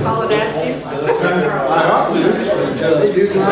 Call and ask him. They do not.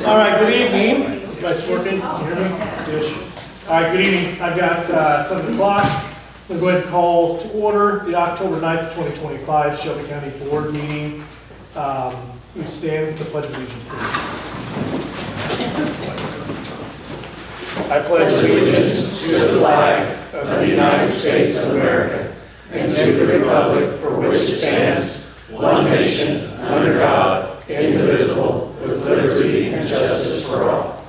All right, good evening. Is you guys working? Can you hear me? Dish. All right, good evening. I've got 7 o'clock. We'll go ahead and call to order the October 9th, 2025 Shelby County Board meeting. We stand with the Pledge of Allegiance, please. I pledge allegiance to the flag of the United States of America and to the republic for which it stands, one nation, under God, indivisible, with liberty and justice for all.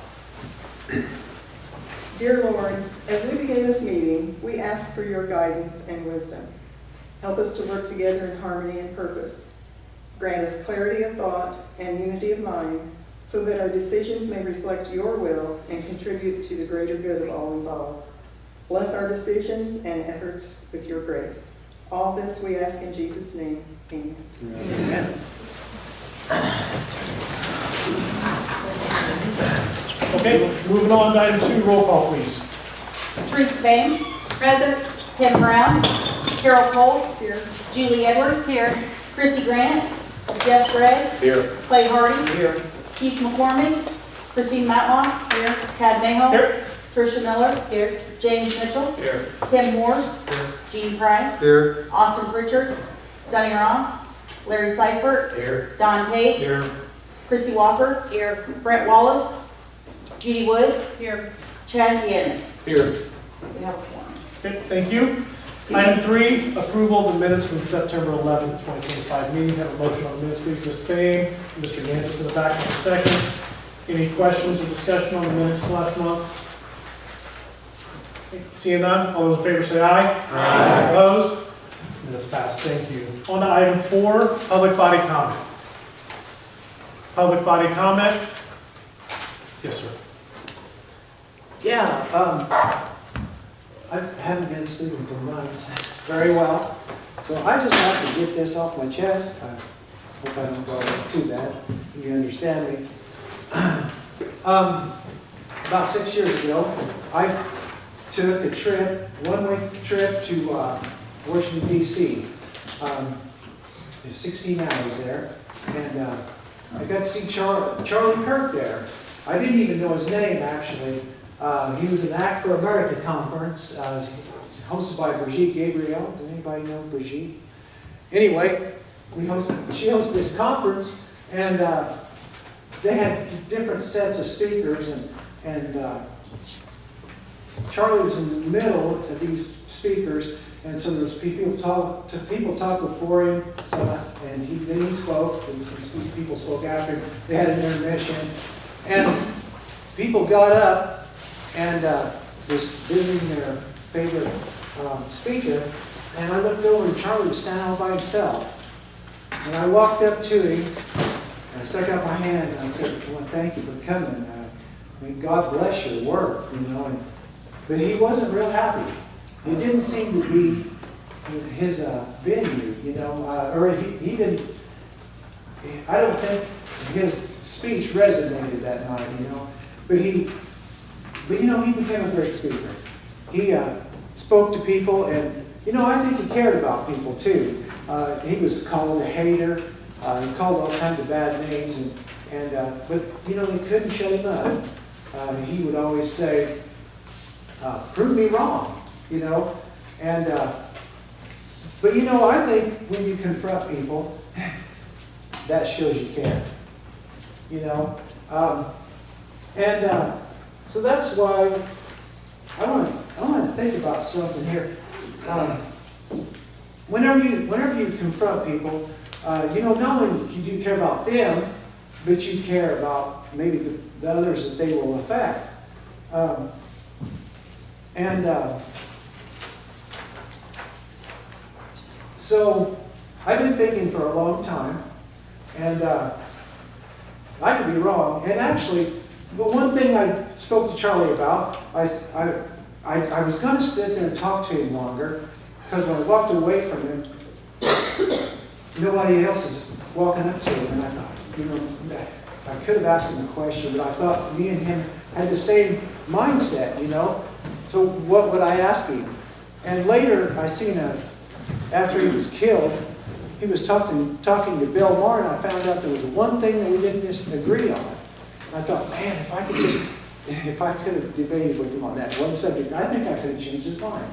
Dear Lord, as we begin this meeting, we ask for your guidance and wisdom. Help us to work together in harmony and purpose. Grant us clarity of thought and unity of mind so that our decisions may reflect your will and contribute to the greater good of all involved. Bless our decisions and efforts with your grace. All this we ask in Jesus' name. Amen. Amen. Okay, moving on to item 2, roll call, please. Teresa Bain. Present. Tim Brown. Carol Cole. Here. Julie Edwards. Here. Chrissy Grant. Jeff Gregg. Here. Clay Hardy. Here. Keith McCormick. Christine Matlock. Here. Tad Maho. Here. Tricia Miller. Here. James Mitchell. Here. Tim Morse. Here. Gene Price. Here. Austin Pritchard. Sonny Ross. Larry Seifert. Here. Don Tate. Here. Christy Walker. Here. Brent Wallace. Judy Wood. Here. Chad Yannis. Here. We have a quorum. Okay, thank you. Item 3, approval of the minutes from September 11th, 2025 meeting. Have a motion on the minutes, please. Ms. Bain, Mr. Yantis in the back in a second. Any questions or discussion on the minutes from last month? Okay, seeing none, all those in favor say aye. Aye. Opposed? Minutes passed. Thank you. On to item 4, public body comment. Public body comment. Yes, sir. Yeah, I haven't been sleeping for months very well, so I just have to get this off my chest. I hope I don't go too bad. You understand me. About 6 years ago, I took a trip, one-way trip to Washington, D.C. 16 hours there, and I got to see Charlie Kirk there. I didn't even know his name, actually. He was an Act for America conference, hosted by Brigitte Gabriel. Does anybody know Brigitte? Anyway, she hosted this conference, and they had different sets of speakers, and Charlie was in the middle of these speakers, and so there was people talk before him, and then he spoke, and some people spoke after him. They had an intermission, and people got up and was visiting their favorite speaker, and I looked over and Charlie was standing all by himself. And I walked up to him, and I stuck out my hand, and I said, well, thank you for coming. I mean, God bless your work, you know. But he wasn't real happy. It didn't seem to be his venue, you know, or he didn't, I don't think his speech resonated that night, you know. But you know, he became a great speaker. He spoke to people, and, you know, I think he cared about people, too. He was called a hater. He called all kinds of bad names, but, you know, they couldn't shut him up. He would always say, prove me wrong, you know. And, but, you know, I think when you confront people, that shows you care, you know. So that's why I want to think about something here. Whenever you confront people, you know, not only do you care about them, but you care about maybe the others that they will affect. So I've been thinking for a long time, and I could be wrong. And actually, the one thing I spoke to Charlie about, I was going to sit there and talk to him longer, because when I walked away from him, nobody else is walking up to him, and I thought, you know, I could have asked him a question, but I thought me and him had the same mindset, you know. So what would I ask him? And later, I seen after he was killed, he was talking to Bill Maher, and I found out there was one thing that we didn't just agree on. I thought, man, if I could have debated with him on that one subject, I think I could have changed his mind,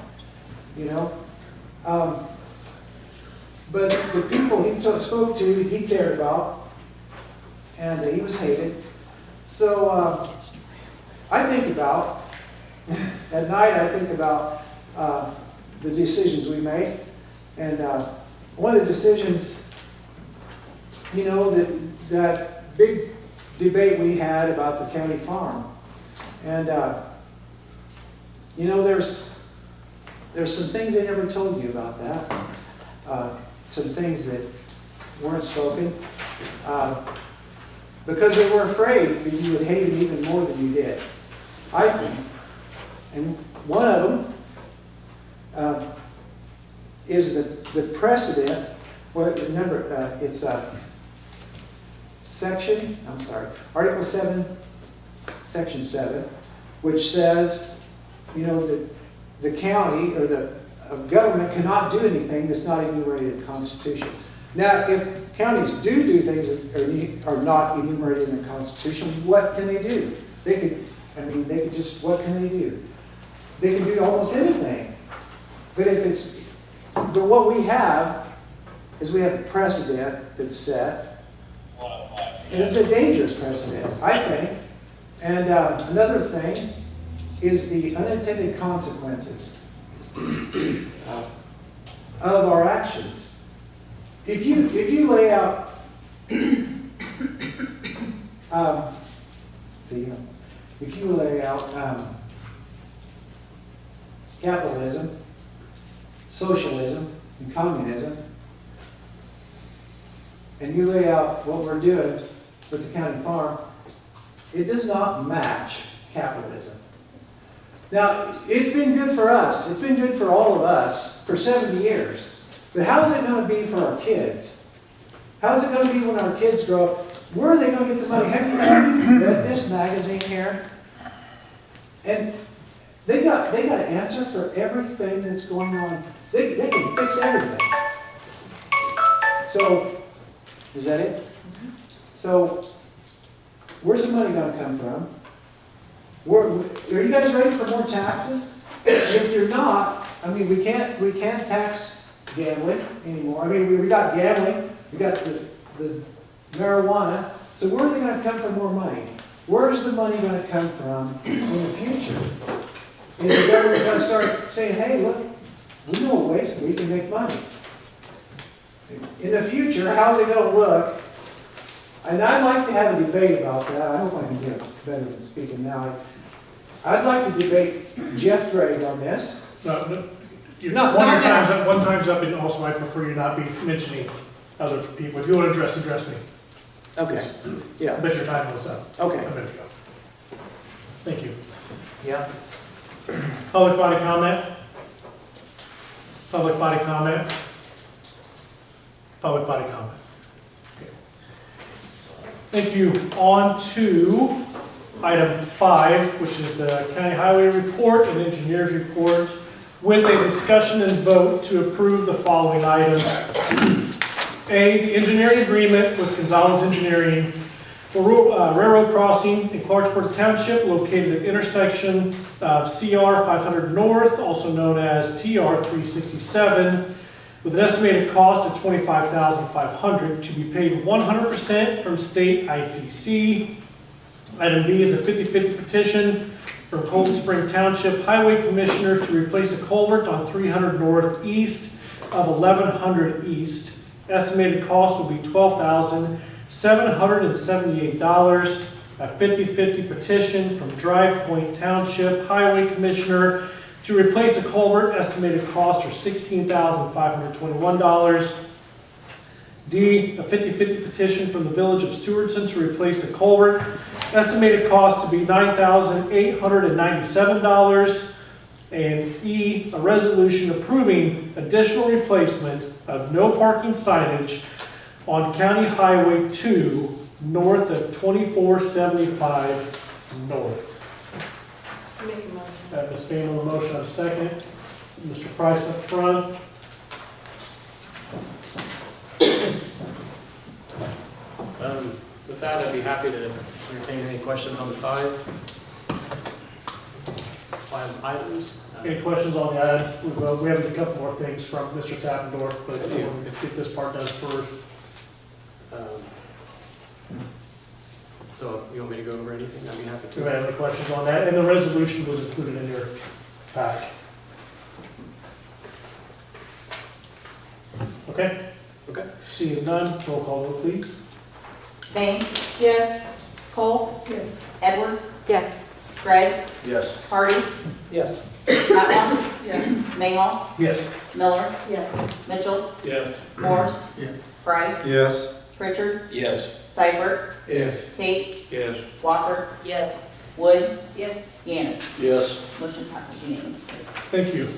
you know. But the people he spoke to, he cared about, and he was hated. So I think about, at night I think about the decisions we make. And one of the decisions, you know, that big debate we had about the county farm. And, you know, there's some things they never told you about that. Some things that weren't spoken. Because they were afraid that you would hate it even more than you did, I think. And one of them is the precedent. Well, remember, it's Article 7, Section 7, which says, you know, that the county or the government cannot do anything that's not enumerated in the Constitution. Now, if counties do things that are not enumerated in the Constitution, what can they do? They could just, what can they do? They can do almost anything. But what we have is we have a precedent that's set, and it's a dangerous precedent, I think. And another thing is the unintended consequences of our actions. If you lay out capitalism, socialism, and communism, and you lay out what we're doing with the county farm, it does not match capitalism. Now, it's been good for us. It's been good for all of us for 70 years. But how is it going to be for our kids? How is it going to be when our kids grow up? Where are they going to get the money? Have you read this magazine here? And they got an answer for everything that's going on. They can fix everything. So, is that it? So, where's the money going to come from? Are you guys ready for more taxes? If you're not, I mean, we can't tax gambling anymore. I mean, we got gambling, we got the marijuana. So where are they going to come for more money? Where is the money going to come from in the future? Is the government going to start saying, hey, look, we know ways we can make money. In the future, how's it going to look? And I'd like to have a debate about that. I hope I can get better than speaking now. I'd like to debate Jeff Drake on this. No, One one time's up, and also I prefer you not be mentioning other people. If you want to address me. Okay. Yeah. I bet your time was up. Okay. A minute ago. Thank you. Yeah. Public body comment? Public body comment? Public body comment. Okay. Thank you. On to item 5, which is the County Highway Report and Engineers Report, with a discussion and vote to approve the following items. A, the engineering agreement with Gonzalez Engineering for railroad crossing in Clarksburg Township, located at intersection of CR 500 North, also known as TR 367, with an estimated cost of $25,500 to be paid 100% from state ICC. Item B is a 50-50 petition from Cold Spring Township Highway Commissioner to replace a culvert on 300 North east of 1100 East. Estimated cost will be $12,778. A 50-50 petition from Dry Point Township Highway Commissioner to replace a culvert. Estimated cost are $16,521. D, a 50/50 petition from the Village of Stewardson to replace a culvert. Estimated cost to be $9,897. And E, a resolution approving additional replacement of no parking signage on County Highway 2 north of 2475 north. Make a motion. Ms. Fan on the motion, a second. Mr. Price up front. With that, I'd be happy to entertain any questions on the five items. Any questions on the item? We have a couple more things from Mr. Tappendorf, but we'll get this part done first. So you want me to go over anything? I'd be happy Do you to. have any questions on that? And the resolution was included in your pack. Okay? Okay. Seeing none, roll call vote, please. Bain, Yes. Cole, Yes. Edwards, Yes. Gregg, Yes. Hardy, Yes. Atwell, Yes. Mayhall, Yes. Miller, Yes. Mitchell, Yes. Morse, Yes. Price, Yes. Pritchard, Yes. Seibert, Yes. Tate, Yes. Walker, Yes. Wood, Yes. Yanis. Yes. Motion passes unanimously. Thank you.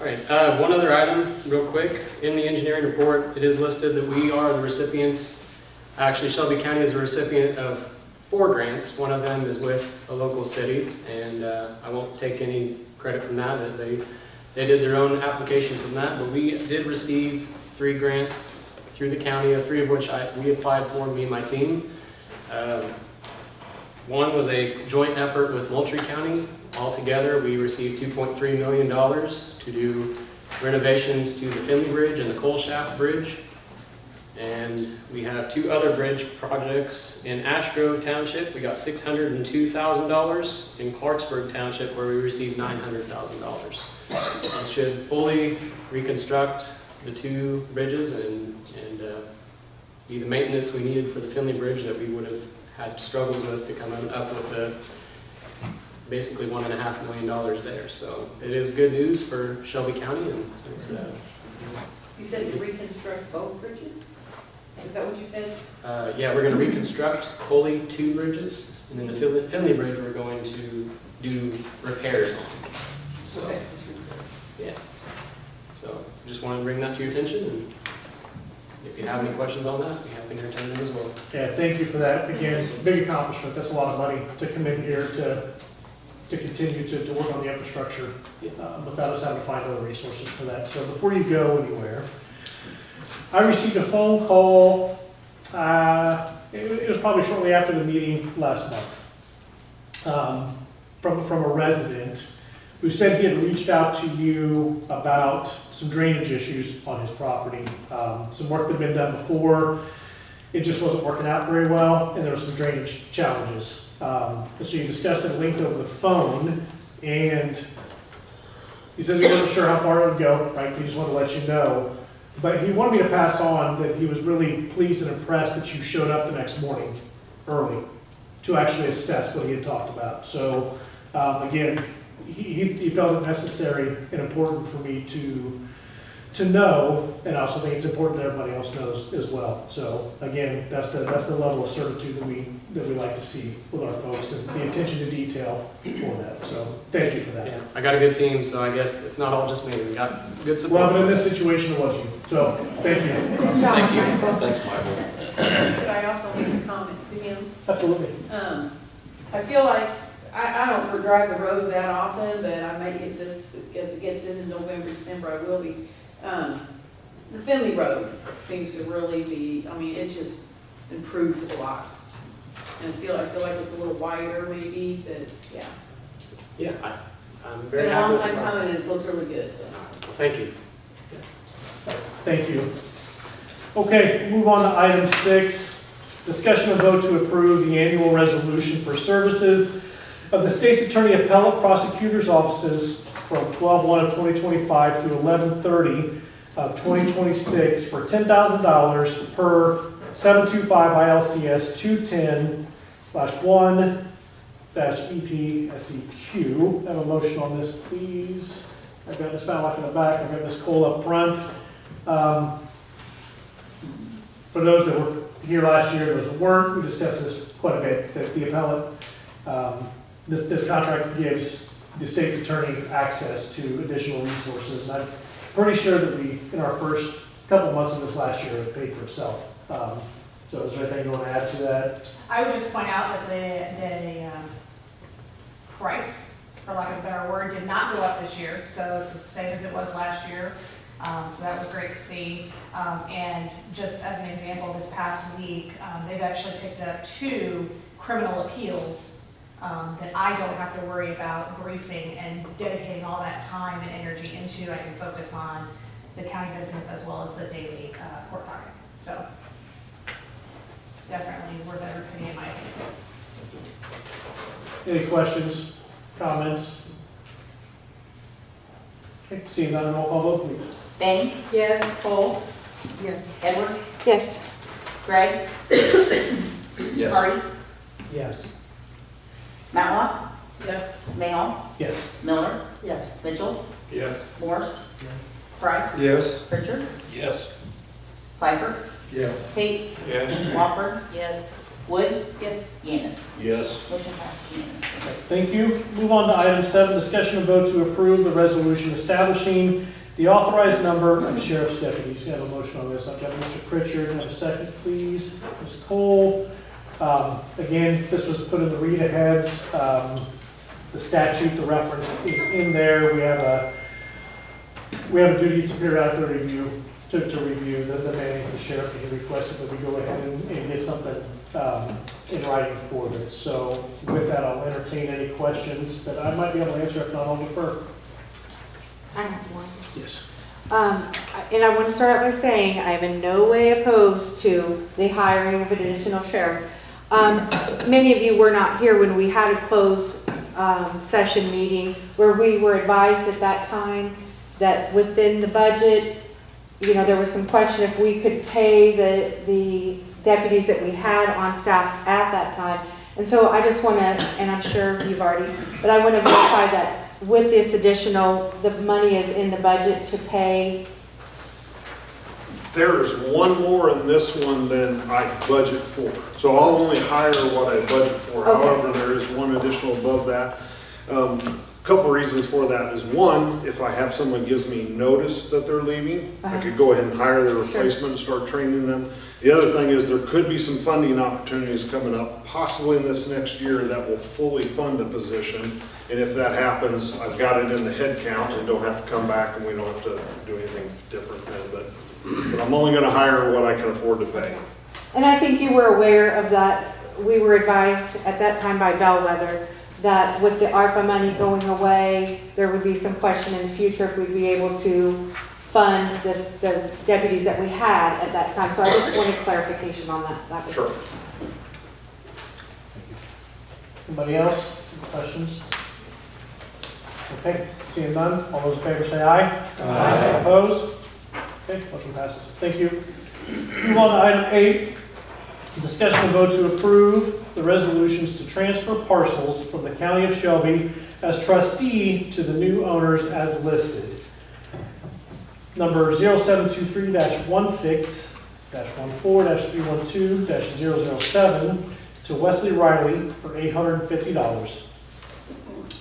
All right, one other item, real quick. In the engineering report, it is listed that we are the recipients. Actually, Shelby County is a recipient of 4 grants. One of them is with a local city, and I won't take any credit from that. They did their own application from that, but we did receive 3 grants through the county, 3 of which we applied for, me and my team. One was a joint effort with Moultrie County. Altogether, we received $2.3 million to do renovations to the Finley Bridge and the Coal Shaft Bridge. And we have 2 other bridge projects in Ash Grove Township. We got $602,000. In Clarksburg Township, where we received $900,000. This should fully reconstruct the 2 bridges and be the maintenance we needed for the Finley Bridge that we would have had struggles with to come up with basically $1.5 million there. So it is good news for Shelby County, and it's You said you reconstruct both bridges? Is that what you said? yeah, we're going to reconstruct fully 2 bridges, and then the Finley Bridge we're going to do repairs on. So, Okay. yeah. So just wanted to bring that to your attention, and if you have any questions on that, I'd be happy to entertain them as well. Yeah, thank you for that. Again, big accomplishment. That's a lot of money to come in here to continue to work on the infrastructure without us having to find other resources for that. So before you go anywhere, I received a phone call, it was probably shortly after the meeting last month, from a resident who said he had reached out to you about some drainage issues on his property. Some work that had been done before, it just wasn't working out very well, and there were some drainage challenges. So you discussed it at length over the phone, and he says he wasn't sure how far it would go, right? He just wanted to let you know. But he wanted me to pass on that he was really pleased and impressed that you showed up the next morning early to actually assess what he had talked about. So again, he felt it necessary and important for me to know, and I also think it's important that everybody else knows as well. So again, that's the level of certitude that we like to see with our folks, and the attention to detail for that. So thank you for that. Yeah, I got a good team, so I guess it's not all just me. We got good support. Well, but in this situation, it was you. So thank you. Thank you. Thanks, Michael. Could I also make a comment to him? Absolutely. I feel like, I don't drive the road that often, but I may get just, as it gets into November, December, I will be. The Finley Road seems to really be, I mean, it's just improved a lot. And I feel like it's a little wider maybe, but yeah. Yeah, I'm It's very been a happy long with time it. coming and it looks really good, so. Well, thank you. Thank you. Okay, move on to item 6. Discussion and vote to approve the annual resolution for services of the state's attorney appellate prosecutor's offices from 12/1 of 2025 through 11/30 of 2026 for $10,000 per 725 ILCS 210/1-ETSEQ. Have a motion on this, please. I've got Ms. Fowler in the back, I've got Ms. Cole up front. For those that were here last year, those that weren't, we discussed this quite a bit, that the appellate, this contract gives the state's attorney access to additional resources. And I'm pretty sure that we, in our first couple of months of this last year, it paid for itself. So is there anything you want to add to that? I would just point out that the price, for lack of a better word, did not go up this year, so it's the same as it was last year. So that was great to see. And just as an example, this past week, they've actually picked up 2 criminal appeals that I don't have to worry about briefing and dedicating all that time and energy into. I can focus on the county business as well as the daily court docket. So definitely worth every penny in my opinion. Any questions, comments? Okay, seeing none, roll call vote, please. Benny? Yes. Cole? Yes. Edward? Yes. Greg? Yes. Hardy? Yes. Matlock? Yes. Mayall? Yes. Miller? Yes. Mitchell? Yes. Morse? Price? Yes. Pritchard? Yes. Seibert? Yes. Tate? Yes. Wofford? Yes. Wood? Yes. Yanis? Yes. Motion passed unanimously. Thank you. Move on to item 7, discussion and vote to approve the resolution establishing the authorized number of sheriff's deputies. I have a motion on this. I've got Mr. Pritchard. Have a second, please. Ms. Cole. Again, this was put in the read-aheads. The statute, the reference is in there. We have a duty to periodically review, to review the manning of the sheriff. He requested that we go ahead and get something in writing for this. So with that, I'll entertain any questions that I might be able to answer. If not, I'll defer. I have one. Yes. And I want to start out by saying I am in no way opposed to the hiring of an additional sheriff. Many of you were not here when we had a closed session meeting where we were advised at that time that within the budget, you know, there was some question if we could pay the deputies that we had on staff at that time. And so I just want to, and I'm sure you've already, but I want to verify that with this additional, the money is in the budget to pay. There is one more in this one than I budget for. So I'll only hire what I budget for. Okay. However, there is one additional above that. Couple reasons for that is, one, if I have someone gives me notice that they're leaving, I could go ahead and hire their replacement and start training them. The other thing is there could be some funding opportunities coming up, possibly in this next year, that will fully fund a position. And if that happens, I've got it in the head count and don't have to come back and we don't have to do anything different then. But I'm only going to hire what I can afford to pay. And I think you were aware of that. We were advised at that time by Bellwether that with the ARPA money going away, there would be some question in the future if we'd be able to fund the deputies that we had at that time. So I just wanted clarification on that. That was Sure. Anybody else? Questions? Okay, seeing none, all those in favor say aye. Aye. Opposed? Okay, motion passes. Thank you. Move on to item 8, discussion and vote to approve the resolutions to transfer parcels from the County of Shelby as trustee to the new owners as listed. Number 0723-16-14-312-007 to Wesley Riley for $850.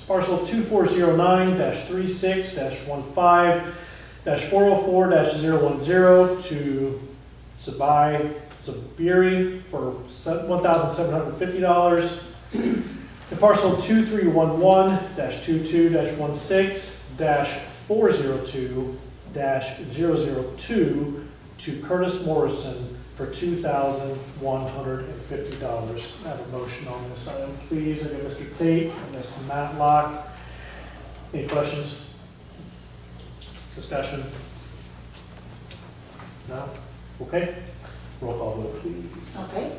Parcel 2409-36-15-404-010 to Sabai Sabiri for $1,750. And parcel 2311-22-16-402-002 to Curtis Morrison for $2,150. I have a motion on this item, please. I got Mr. Tate and Ms. Matlock. Any questions? Discussion? No? Okay. Roll call vote, please. Okay.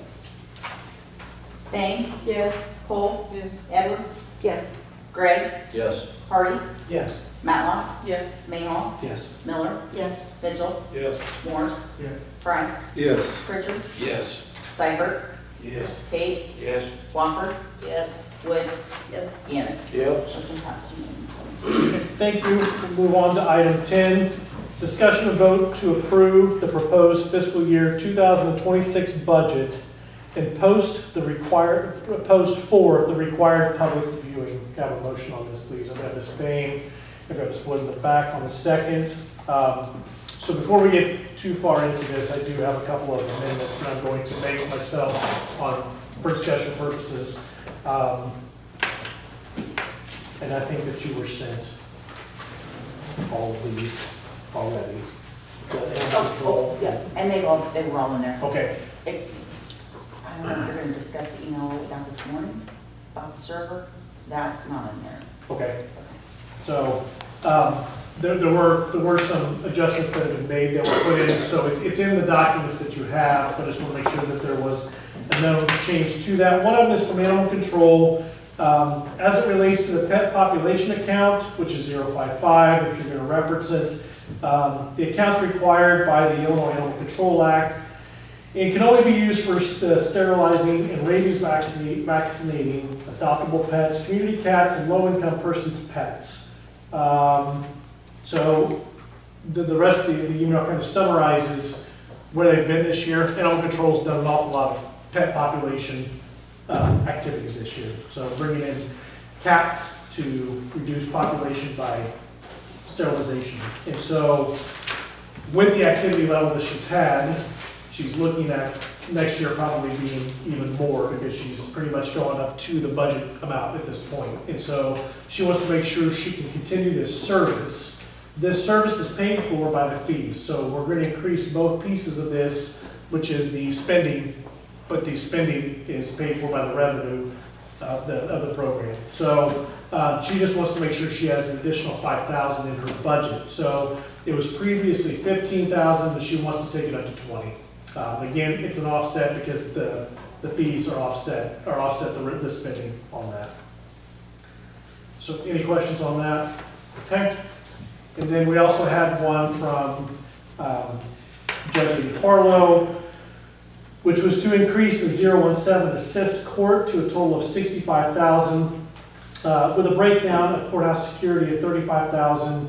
Bang? Yes. Cole? Yes. Edwards? yes. Gray? Yes. Hardy? Yes. Matlock? Yes. Mayall? Yes. Miller? Yes. Mitchell? Yes. Morse? Yes. Price? Yes. Pritchard? Yes. Seibert? Yes. Tate? Yes. Wofford? Yes. Wood? Yes. Yanis? Yep. Motion passed unanimously. Thank you. We'll move on to item 10, Discussion and vote to approve the proposed fiscal year 2026 budget and post for the required public viewing. Can I have a motion on this, please? I've got Ms. Bain, I've got Ms. Wood in the back on the second. So before we get too far into this, I do have a couple of amendments that I'm going to make myself for discussion purposes. And I think that you were sent all of these already. Oh, yeah, and they were all in there. Okay, It's, I don't know if you're gonna discuss the email we got this morning about the server, that's not in there. okay. So, there were some adjustments that have been made that were put in, so it's in the documents that you have, but I just want to make sure that there was a no change to that. One of them is from animal control, as it relates to the pet population account, which is 055, if you're going to reference it. The account's required by the Illinois Animal Control Act. It can only be used for sterilizing and rabies vaccinating adoptable pets, community cats, and low-income persons' pets. So the rest of the email kind of summarizes where they've been this year. Animal Control's done an awful lot of pet population activities this year. So bringing in cats to reduce population by sterilization. And so with the activity level that she's had, she's looking at next year probably being even more because she's pretty much going up to the budget amount at this point. And so she wants to make sure she can continue this service. This service is paid for by the fees. So we're going to increase both pieces of this, which is the spending, but the spending is paid for by the revenue of the program. So she just wants to make sure she has an additional $5,000 in her budget. So it was previously $15,000, but she wants to take it up to $20,000. Again, it's an offset because the fees are offset the spending on that. So any questions on that? Okay. And then we also had one from Judge Harlow, which was to increase the 017 assist court to a total of $65,000, with a breakdown of courthouse security of $35,000,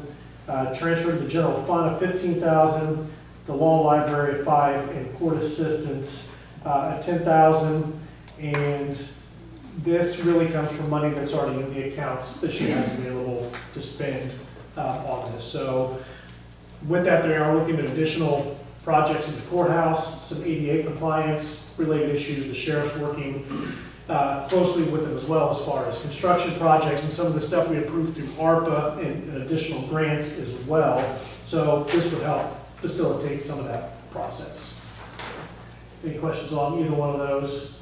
transfer to the general fund of $15,000, the law library of $5,000, and court assistance at $10,000. And this really comes from money that's already in the accounts that she has available to spend on this. So with that, they are looking at additional projects in the courthouse, some ADA compliance related issues. The sheriff's working closely with them as well as far as construction projects and some of the stuff we approved through ARPA and an additional grant as well. So this would help facilitate some of that process. Any questions on either one of those?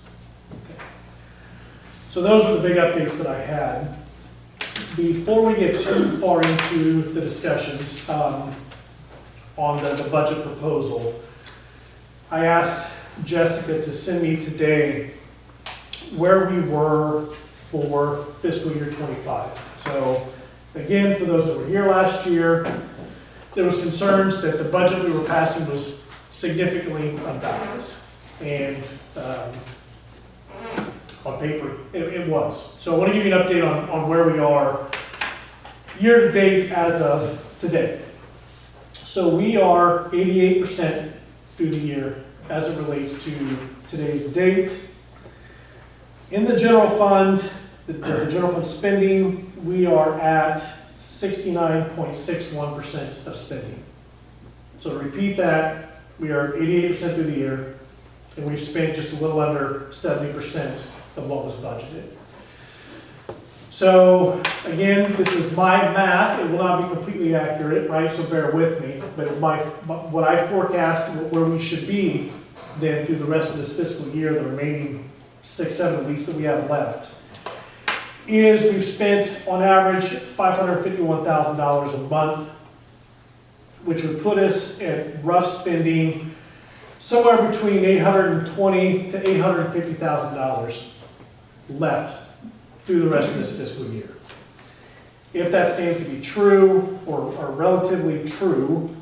Okay. So those are the big updates that I had. Before we get too far into the discussions on the budget proposal, I asked Jessica to send me today where we were for fiscal year 25. So again, for those that were here last year, there was concerns that the budget we were passing was significantly unbalanced. And on paper, it was. So I want to give you an update on where we are year to date as of today. So we are 88% through the year as it relates to today's date. In the general fund, the general fund spending, we are at 69.61% of spending. So to repeat that, we are 88% through the year, and we've spent just a little under 70% of what was budgeted. So again, this is my math. It will not be completely accurate, right? So bear with me. But what I forecast where we should be then through the rest of this fiscal year, the remaining 6-7 weeks that we have left, is we've spent on average $551,000 a month, which would put us at rough spending somewhere between $820,000 to $850,000 left through the rest of this fiscal year. If that stands to be true, or relatively true,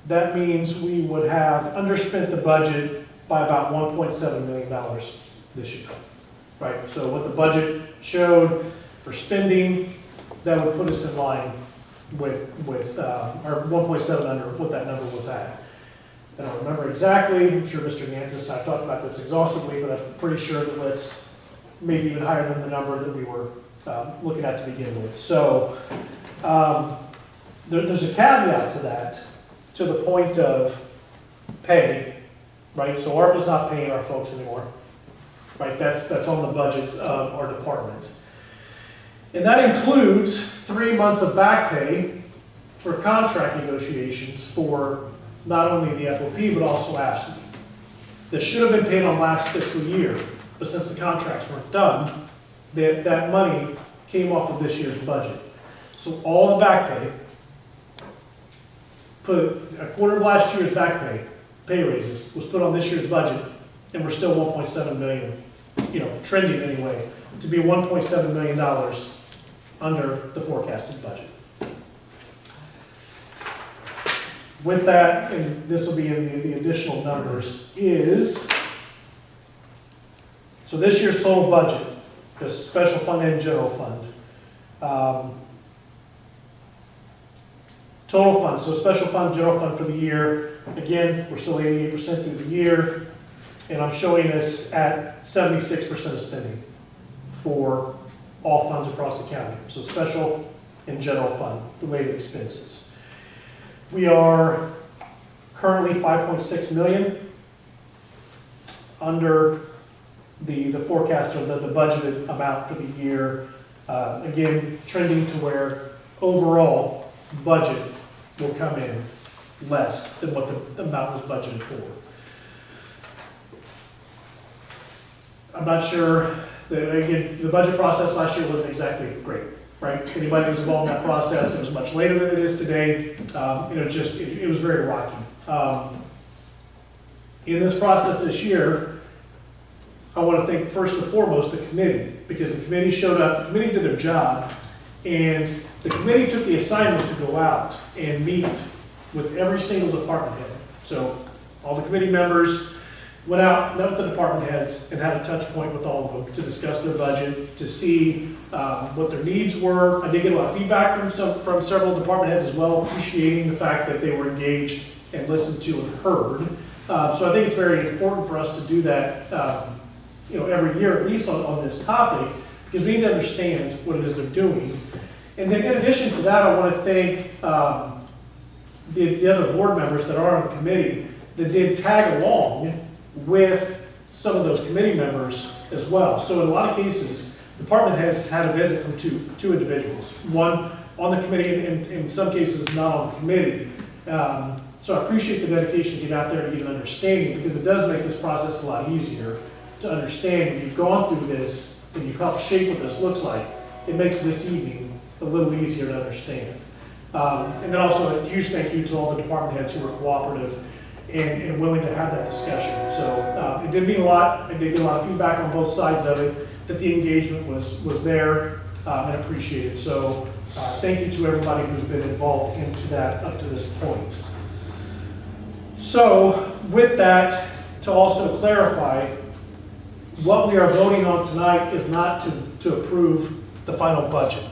that means we would have underspent the budget by about $1.7 million this year. Right, so what the budget showed for spending, that would put us in line or 1.7 under what that number was at. I don't remember exactly, I'm sure Mr. Gantis, I've talked about this exhaustively, but I'm pretty sure that it's maybe even higher than the number that we were looking at to begin with. So there's a caveat to that, to the point of pay, right? So ARPA's not paying our folks anymore, right? That's on the budgets of our department. And that includes 3 months of back pay for contract negotiations for not only the FOP, but also AFSCME. That should have been paid on last fiscal year, but since the contracts weren't done, that money came off of this year's budget. So all the back pay, put a quarter of last year's back pay raises, was put on this year's budget, and we're still 1.7 million, trending anyway, to be $1.7 million under the forecasted budget. With that, and this will be in the additional numbers, so this year's total budget, the special fund and general fund. Total fund, so special fund, general fund for the year, again, we're still 88% through the year, and I'm showing this at 76% of spending for all funds across the county. So special and general fund related expenses. We are currently 5.6 million under the forecast or the budgeted amount for the year. Again, trending to where overall budget will come in less than what the amount was budgeted for. I'm not sure, again, the budget process last year wasn't exactly great. Right? Anybody who's involved in that process, it was much later than it is today. It was very rocky. In this process this year, I want to thank first and foremost the committee, because the committee showed up, the committee did their job, and the committee took the assignment to go out and meet with every single department head. So all the committee members went out, met with the department heads, and had a touch point with all of them to discuss their budget, to see what their needs were. I did get a lot of feedback from several department heads as well, appreciating the fact that they were engaged and listened to and heard. So I think it's very important for us to do that, every year, at least on this topic, because we need to understand what it is they're doing. And then in addition to that, I want to thank the other board members that are on the committee that did tag along with some of those committee members as well. So in a lot of cases, the department heads had a visit from two individuals, one on the committee and in some cases not on the committee. So I appreciate the dedication to get out there and get an understanding, because it does make this process a lot easier to understand. When you've gone through this and you've helped shape what this looks like, it makes this evening a little easier to understand. And then also a huge thank you to all the department heads who were cooperative and willing to have that discussion. So it did mean a lot. I did get a lot of feedback on both sides of it, that the engagement was there and appreciated. So thank you to everybody who's been involved into that up to this point. So with that, to also clarify, what we are voting on tonight is not to approve the final budget.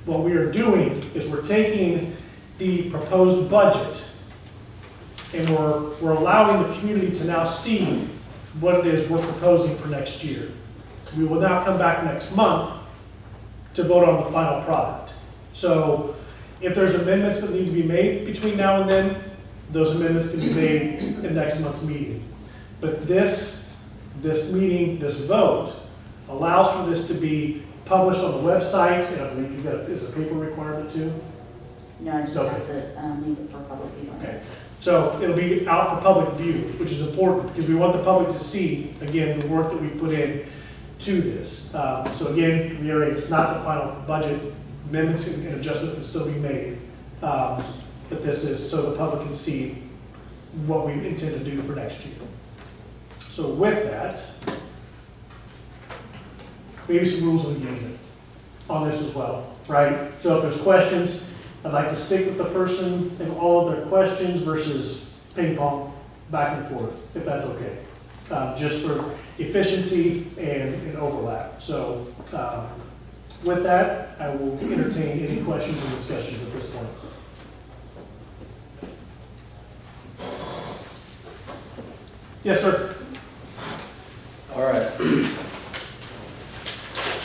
What we are doing is we're taking the proposed budget and we're allowing the community to now see what it is we're proposing for next year. We will now come back next month to vote on the final product. So if there's amendments that need to be made between now and then, those amendments can be made in next month's meeting. But this meeting, this vote, allows for this to be published on the website, and I believe is a paper requirement too? No, I just have to leave it for public viewing. Okay. So it'll be out for public view, which is important because we want the public to see, again, the work that we put in to this. So again, reiterate, it's not the final budget. Amendments and adjustments can still be made. But this is so the public can see what we intend to do for next year. So with that, maybe some rules of engagement on this as well, right? So if there's questions, I'd like to stick with the person and all of their questions versus ping pong back and forth, if that's okay. Just for efficiency and overlap. So With that, I will entertain any questions and discussions at this point. Yes, sir. All right.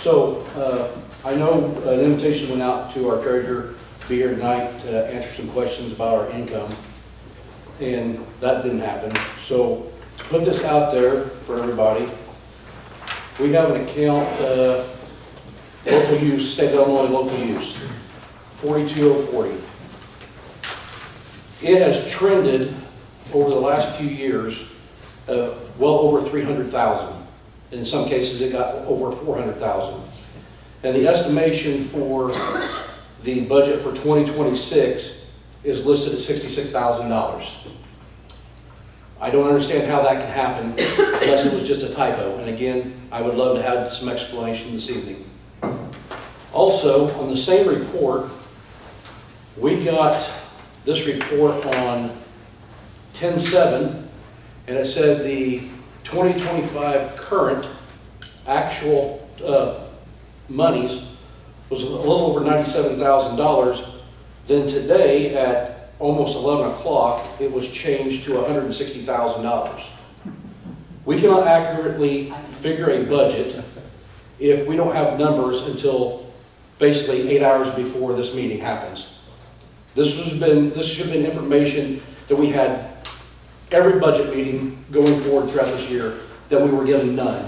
So, I know an invitation went out to our treasurer to be here tonight to answer some questions about our income, and that didn't happen. So, to put this out there for everybody, we have an account, local use, state of Illinois local use, 42040. It has trended over the last few years well over 300,000. In some cases, it got over 400,000. And the estimation for the budget for 2026 is listed at $66,000. I don't understand how that can happen unless it was just a typo. And again, I would love to have some explanation this evening. Also, on the same report, we got this report on 10/7, and it said the 2025 current actual monies was a little over $97,000. Then today at almost 11 o'clock, it was changed to $160,000. We cannot accurately figure a budget if we don't have numbers until basically 8 hours before this meeting happens. This should have been information that we had every budget meeting going forward throughout this year, that we were given none.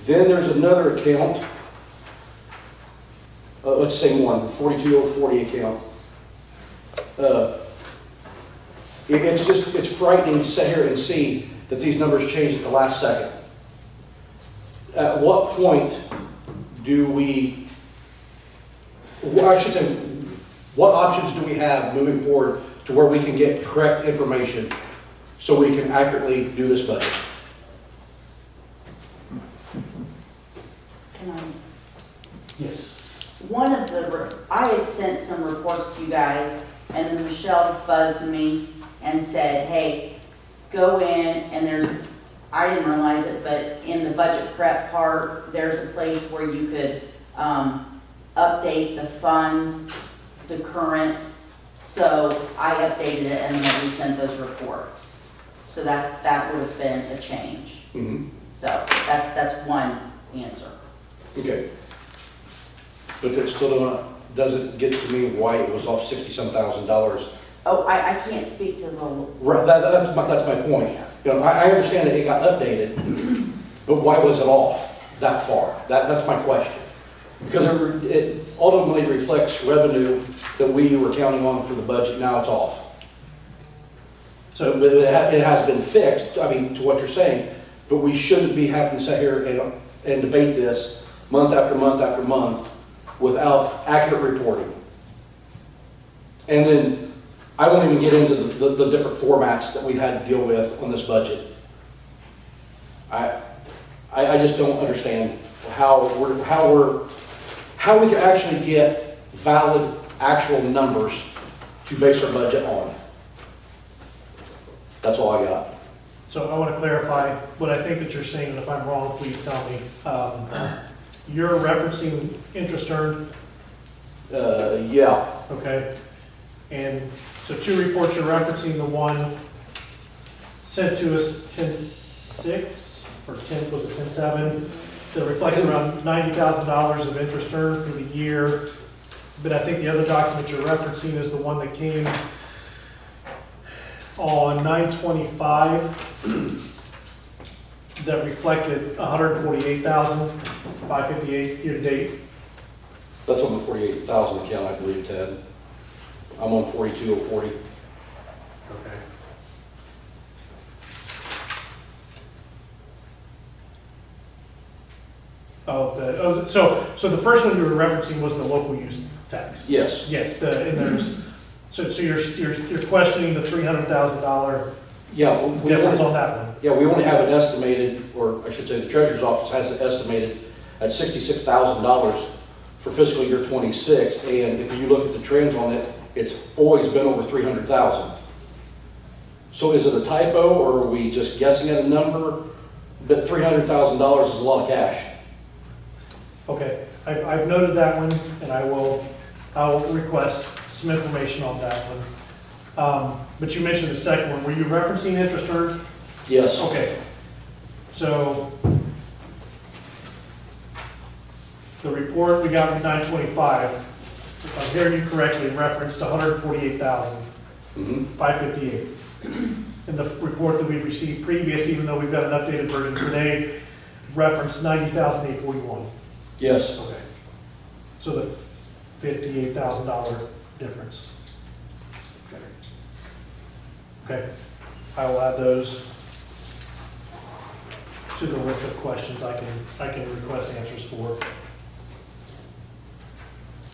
Then there's another account, let's say one, 42040 account. It's frightening to sit here and see that these numbers changed at the last second. At what point do we, I should say, what options do we have moving forward to where we can get correct information so we can accurately do this budget? Can I? Yes. One of the, I had sent some reports to you guys, and then Michelle buzzed me and said, hey, go in, and there's, I didn't realize it, but in the budget prep part, there's a place where you could update the funds to current. So I updated it and then we sent those reports. So that would have been a change. Mm-hmm. So that's one answer. Okay. But that still doesn't get to me why it was off $60-some thousand. Oh, I can't speak to the, Right, that's my point. You know, I understand that it got updated, but why was it off that far? That's my question. Because it ultimately reflects revenue that we were counting on for the budget. Now it's off. So but it has been fixed, I mean, to what you're saying, but we shouldn't be having to sit here and debate this month after month after month without accurate reporting. And then I won't even get into the different formats that we've had to deal with on this budget. I just don't understand how we can actually get valid, actual numbers to base our budget on. That's all I got. So I want to clarify what I think that you're saying, and if I'm wrong, please tell me. You're referencing interest earned? Yeah. Okay. And so two reports, you're referencing the one sent to us 10/6, or 10, was it 10/7? That reflected around $90,000 of interest earned for the year. But I think the other document you're referencing is the one that came on 9/25 that reflected $148,558 year to date. That's on the 48,000 account, I believe, Ted. I'm on 42040. Okay. So the first one you were referencing was the local use tax? Yes. Yes, and there's, so you're questioning the $300,000 Yeah. difference on that one? Yeah, we only have it estimated, or I should say the treasurer's office has it estimated at $66,000 for fiscal year 26, and if you look at the trends on it, it's always been over 300,000. So is it a typo, or are we just guessing at a number? But $300,000 is a lot of cash. Okay, I've noted that one, and I'll request some information on that one. But you mentioned the second one, were you referencing interest earned? Yes. Okay, so the report we got was 925, if I'm hearing you correctly, referenced 148,558. And the report that we received previous, even though we've got an updated version today, referenced 90,841. Yes. Okay. So the $58,000 difference. Okay. Okay. I will add those to the list of questions I can request answers for.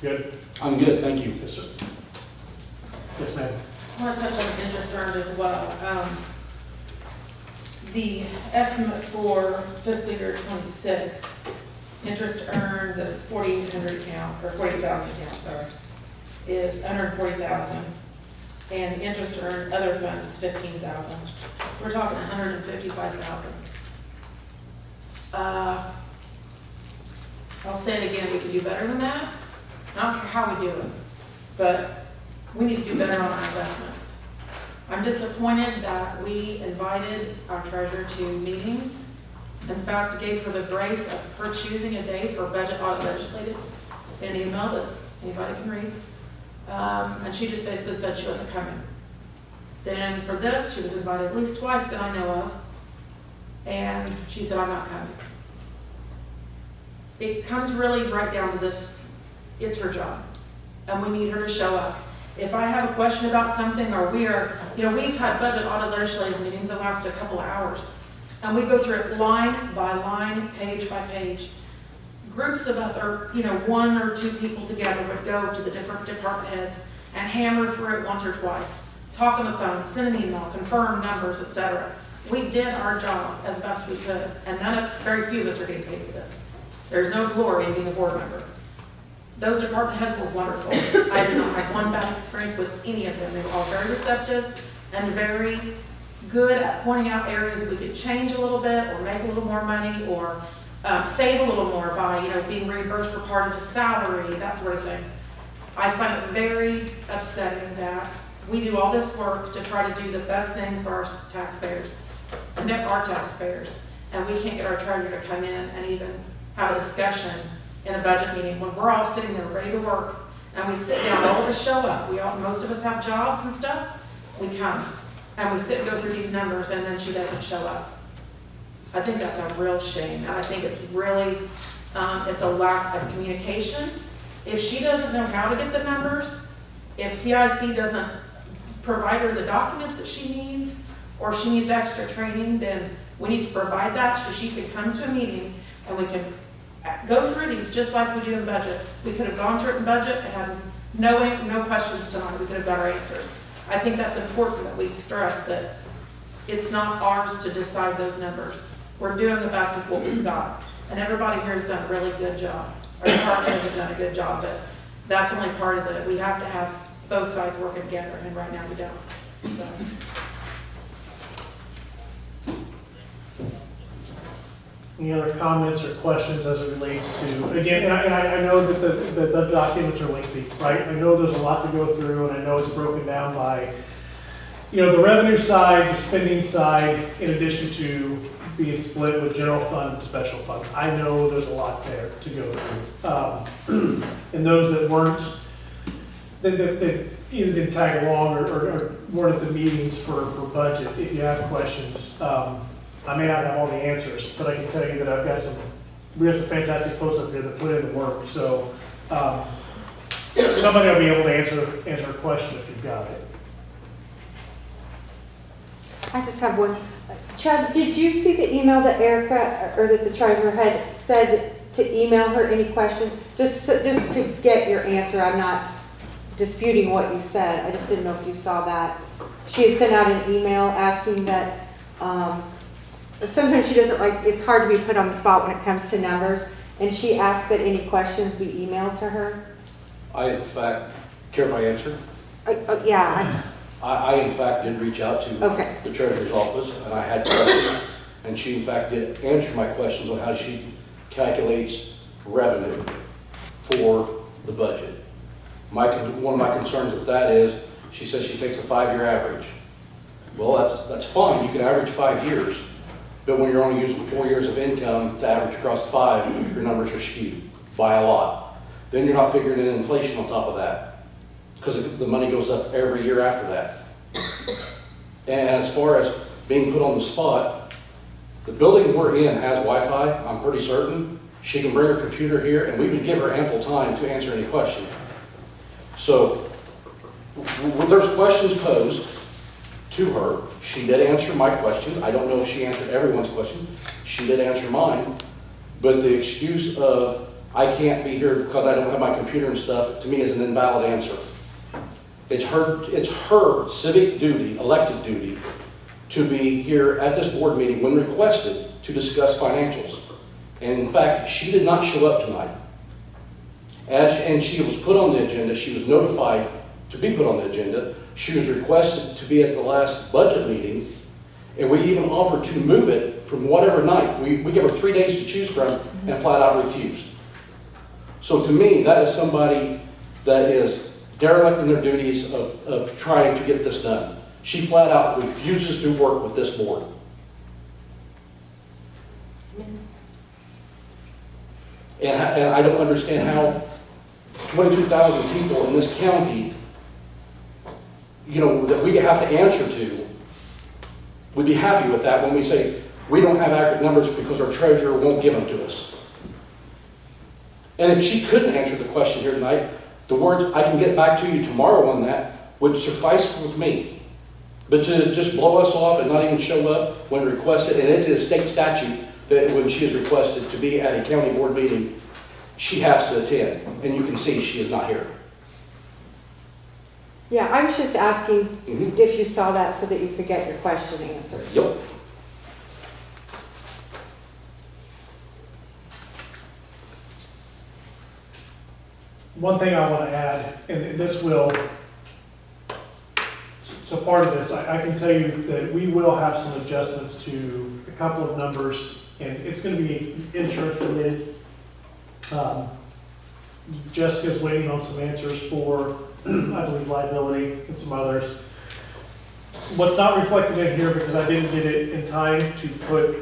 Good? I'm good, thank you. Yes, sir. Yes, ma'am. I want to touch on interest earned as well. The estimate for fiscal year '26, interest earned, the 4,800 account, or 40,000 account, sorry, is 140,000. And interest earned other funds is 15,000. We're talking 155,000. I'll say it again, we can do better than that. I don't care how we do it, but we need to do better on our investments. I'm disappointed that we invited our treasurer to meetings. In fact, gave her the grace of her choosing a day for budget audit legislative in an email that's anybody can read. And she just basically said she wasn't coming. Then for this, she was invited at least twice that I know of, and she said, I'm not coming. It comes really right down to this, it's her job, and we need her to show up. If I have a question about something, or we've had budget audit legislative meetings that last a couple of hours, and we go through it line by line, page by page. Groups of us, or one or two people together, would go to the different department heads and hammer through it once or twice, talk on the phone, send an email, confirm numbers, etc. We did our job as best we could, and very few of us are getting paid for this. There's no glory in being a board member. Those department heads were wonderful. I did not have one bad experience with any of them. They were all very receptive and very good at pointing out areas we could change a little bit, or make a little more money, or save a little more by being reimbursed for part of the salary, that sort of thing. I find it very upsetting that we do all this work to try to do the best thing for our taxpayers, and they're our taxpayers, and we can't get our treasurer to come in and even have a discussion in a budget meeting when we're all sitting there ready to work, and we sit down, all of us show up. Most of us have jobs and stuff. We come and we sit and go through these numbers, and then she doesn't show up. I think that's a real shame, and I think it's really, it's a lack of communication. If she doesn't know how to get the numbers, if CIC doesn't provide her the documents that she needs, or she needs extra training, then we need to provide that so she can come to a meeting and we can go through these just like we do in budget. We could have gone through it in budget and had no questions tonight. We could have got our answers. I think that's important that we stress that it's not ours to decide those numbers. We're doing the best with what we've got. And everybody here has done a really good job. Our department has done a good job, but that's only part of it. We have to have both sides working together, and right now we don't. So. Any other comments or questions as it relates to, again, and I know that the documents are lengthy, right? I know there's a lot to go through, and I know it's broken down by, the revenue side, the spending side, in addition to being split with general fund and special fund. I know there's a lot there to go through. And those that weren't, that either didn't tag along or weren't at the meetings for budget, if you have questions, I may not have all the answers, but I can tell you that we have some fantastic folks up here that put in the work. So somebody will be able to answer a question if you've got it. I just have one. Chad, did you see the email that Erica, or that the treasurer had said to email her any questions? Just to get your answer. I'm not disputing what you said. I just didn't know if you saw that. She had sent out an email asking that, sometimes she doesn't it's hard to be put on the spot when it comes to numbers, and she asked that any questions be emailed to her. I, in fact, care if I answer? Yeah. I in fact did reach out to the treasurer's office, and I had questions, and she in fact did answer my questions on how she calculates revenue for the budget. One of my concerns with that is, she says she takes a 5-year average. Well, that's fine, you can average 5 years, but when you're only using 4 years of income to average across 5, your numbers are skewed by a lot. Then you're not figuring in inflation on top of that, because the money goes up every year after that. And as far as being put on the spot, the building we're in has Wi-Fi, I'm pretty certain. She can bring her computer here, and we would give her ample time to answer any question. So, when there's questions posed to her, she did answer my question. I don't know if she answered everyone's question. She did answer mine. But the excuse of, I can't be here because I don't have my computer and stuff, to me is an invalid answer. It's her civic duty, elected duty, to be here at this board meeting when requested to discuss financials. And in fact, she did not show up tonight. And she was put on the agenda, she was notified to be put on the agenda. She was requested to be at the last budget meeting, and we even offered to move it from whatever night. We gave her 3 days to choose from and flat out refused. So to me, that is somebody that is derelict in their duties of trying to get this done. She flat out refuses to work with this board. And I don't understand how 22,000 people in this county, you know, that we have to answer to, would be happy with that when we say we don't have accurate numbers because our treasurer won't give them to us. And if she couldn't answer the question here tonight, the words, I can get back to you tomorrow on that, would suffice with me. But to just blow us off and not even show up when requested, and it is state statute that when she is requested to be at a county board meeting, she has to attend, and you can see she is not here. Yeah, I was just asking if you saw that so that you could get your question answered. Yep. One thing I want to add, and this will, so part of this, I can tell you that we will have some adjustments to a couple of numbers, and it's going to be insurance related. Jessica's waiting on some answers for, I believe, liability and some others. What's not reflected in here, because I didn't get it in time to put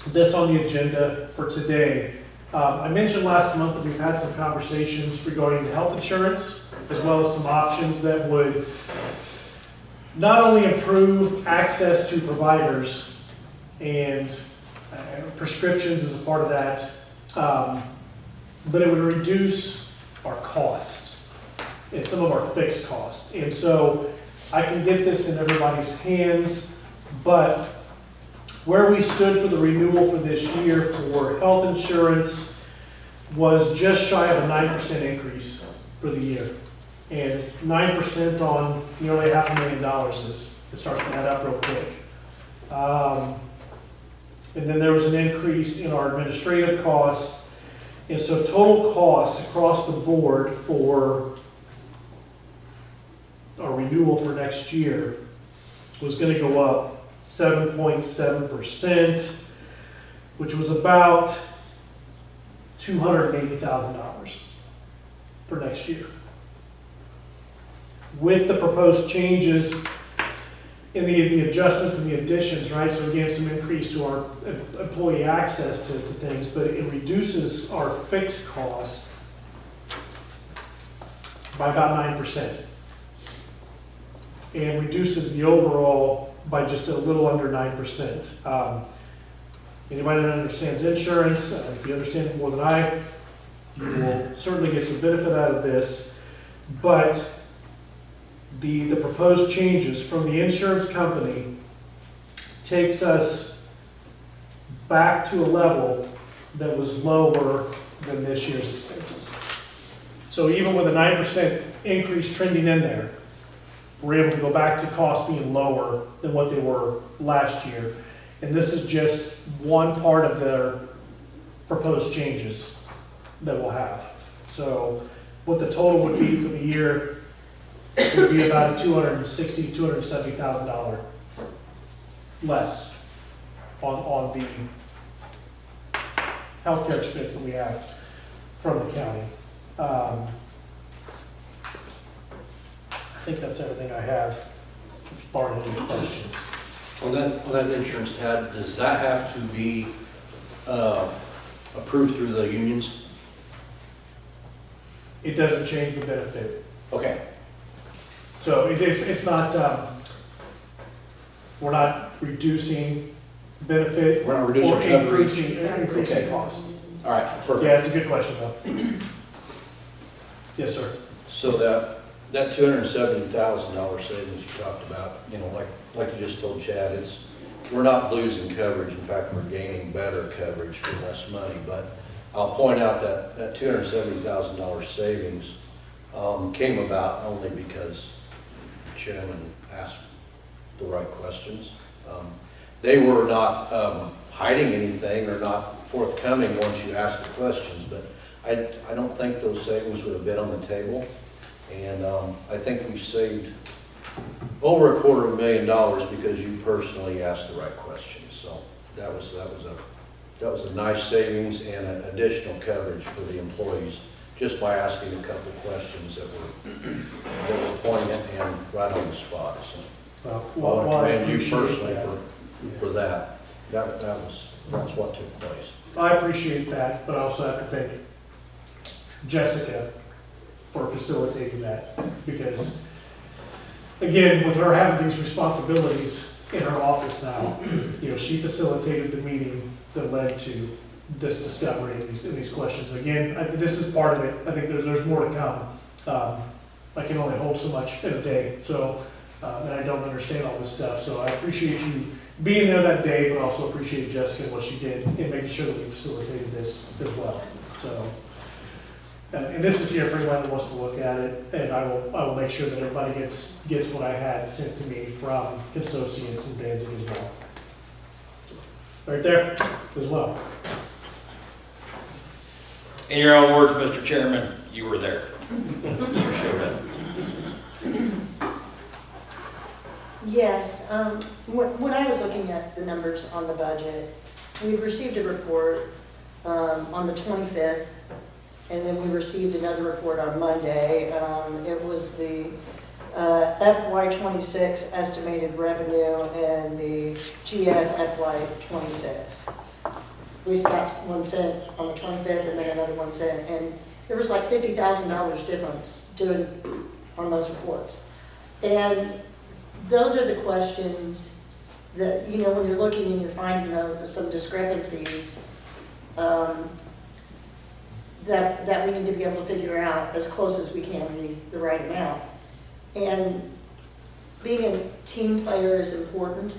this on the agenda for today. I mentioned last month that we've had some conversations regarding the health insurance, as well as some options that would not only improve access to providers and prescriptions as a part of that, but it would reduce our costs and some of our fixed costs. And so I can get this in everybody's hands, but where we stood for the renewal for this year for health insurance was just shy of a 9% increase for the year. And 9% on nearly $500,000 it starts to add up real quick. And then there was an increase in our administrative costs. And so total costs across the board for our renewal for next year was going to go up 7.7%, which was about $280,000 for next year. With the proposed changes in the adjustments and the additions, right? So again, some increase to our employee access to things, but it reduces our fixed costs by about 9%. And reduces the overall by just a little under 9%. Anybody that understands insurance, if you understand it more than I, you will certainly get some benefit out of this. But the proposed changes from the insurance company takes us back to a level that was lower than this year's expenses. So even with a 9% increase trending in there, we're able to go back to costs being lower than what they were last year. And this is just one part of their proposed changes that we'll have. So what the total would be for the year would be about $260,000, $270,000 less on healthcare expense that we have from the county. I think that's everything I have, barring any questions. On that insurance, Tad, does that have to be approved through the unions? It doesn't change the benefit. Okay. So it's not, we're not reducing benefit. We're not reducing or coverage. increasing Okay. cost. All right, perfect. Yeah, it's a good question though. Yes, sir. So that $270,000 savings you talked about, like you just told Chad, we're not losing coverage. In fact, we're gaining better coverage for less money. But I'll point out that $270,000 savings came about only because the chairman asked the right questions. They were not hiding anything or not forthcoming once you asked the questions, but I don't think those savings would have been on the table. And I think we saved over $250,000 because you personally asked the right questions. So that was a nice savings and an additional coverage for the employees just by asking a couple of questions that were poignant and right on the spot. So I want to commend you personally for that. That's what took place. I appreciate that, but I also have to thank Jessica for facilitating that, because again, with her having these responsibilities in her office now, she facilitated the meeting that led to this discovery and these questions. Again, this is part of it. I think there's more to come. I can only hold so much in a day, so and I don't understand all this stuff. So I appreciate you being there that day, but also appreciate Jessica and what she did in making sure that we facilitated this as well. So. And this is here for anyone that wants to look at it, and I will make sure that everybody gets what I had sent to me from Consociates and Danzig as well. Right there as well. In your own words, Mr. Chairman, you were there. You showed up. Yes, when I was looking at the numbers on the budget, we received a report on the 25th, and then we received another report on Monday. It was the FY26 estimated revenue and the GF FY26. We got 1 cent on the 25th and then another 1 cent, and there was like $50,000 difference on those reports. And those are the questions that, when you're looking and you're finding some discrepancies, that we need to be able to figure out as close as we can the right amount. And being a team player is important.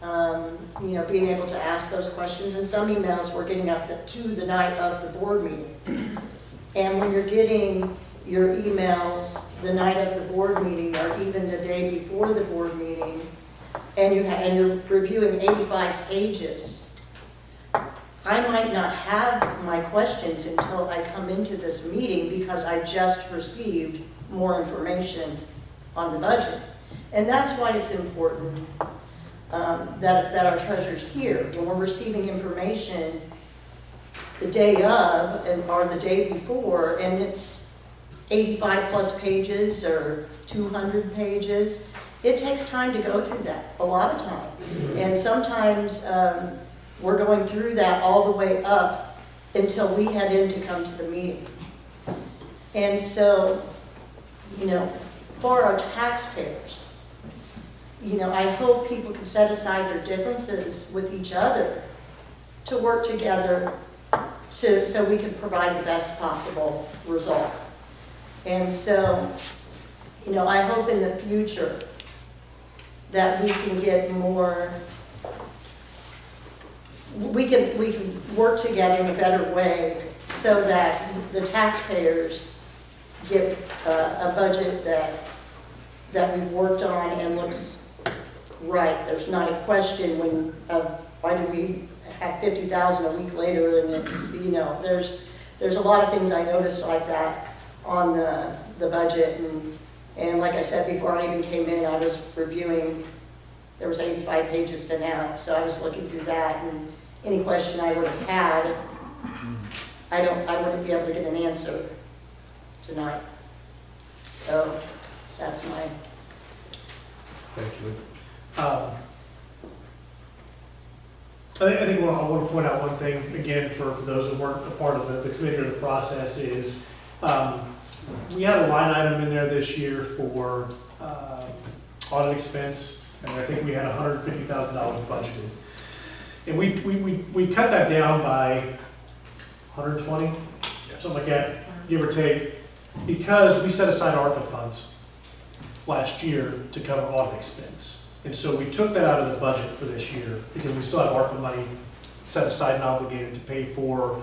Being able to ask those questions. And some emails we're getting up to the night of the board meeting. And when you're getting your emails the night of the board meeting or even the day before the board meeting, and you're reviewing 85 pages, I might not have my questions until I come into this meeting because I just received more information on the budget. And that's why it's important that our treasurer's here. When we're receiving information the day of or the day before, and it's 85 plus pages or 200 pages, it takes time to go through that, a lot of time. And sometimes we're going through that all the way up until we head in to come to the meeting. And so, for our taxpayers, I hope people can set aside their differences with each other to work together so we can provide the best possible result. And so, I hope in the future that we can get more, we can work together in a better way so that the taxpayers get a budget that we've worked on and looks right. There's not a question why do we have 50,000 a week later, and it's, there's a lot of things I noticed like that on the budget, and like I said before I even came in, I was reviewing, there was 85 pages sent out, so I was looking through that, and any question I would have had, I wouldn't be able to get an answer tonight. So that's my, Thank you. I think I want to point out one thing, again, for those who weren't a part of the committee or the process is, we had a line item in there this year for audit expense, and I think we had $150,000 budgeted. And we cut that down by 120, something like that, give or take, because we set aside ARPA funds last year to cover audit expense. And so we took that out of the budget for this year because we still have ARPA money set aside and obligated to pay for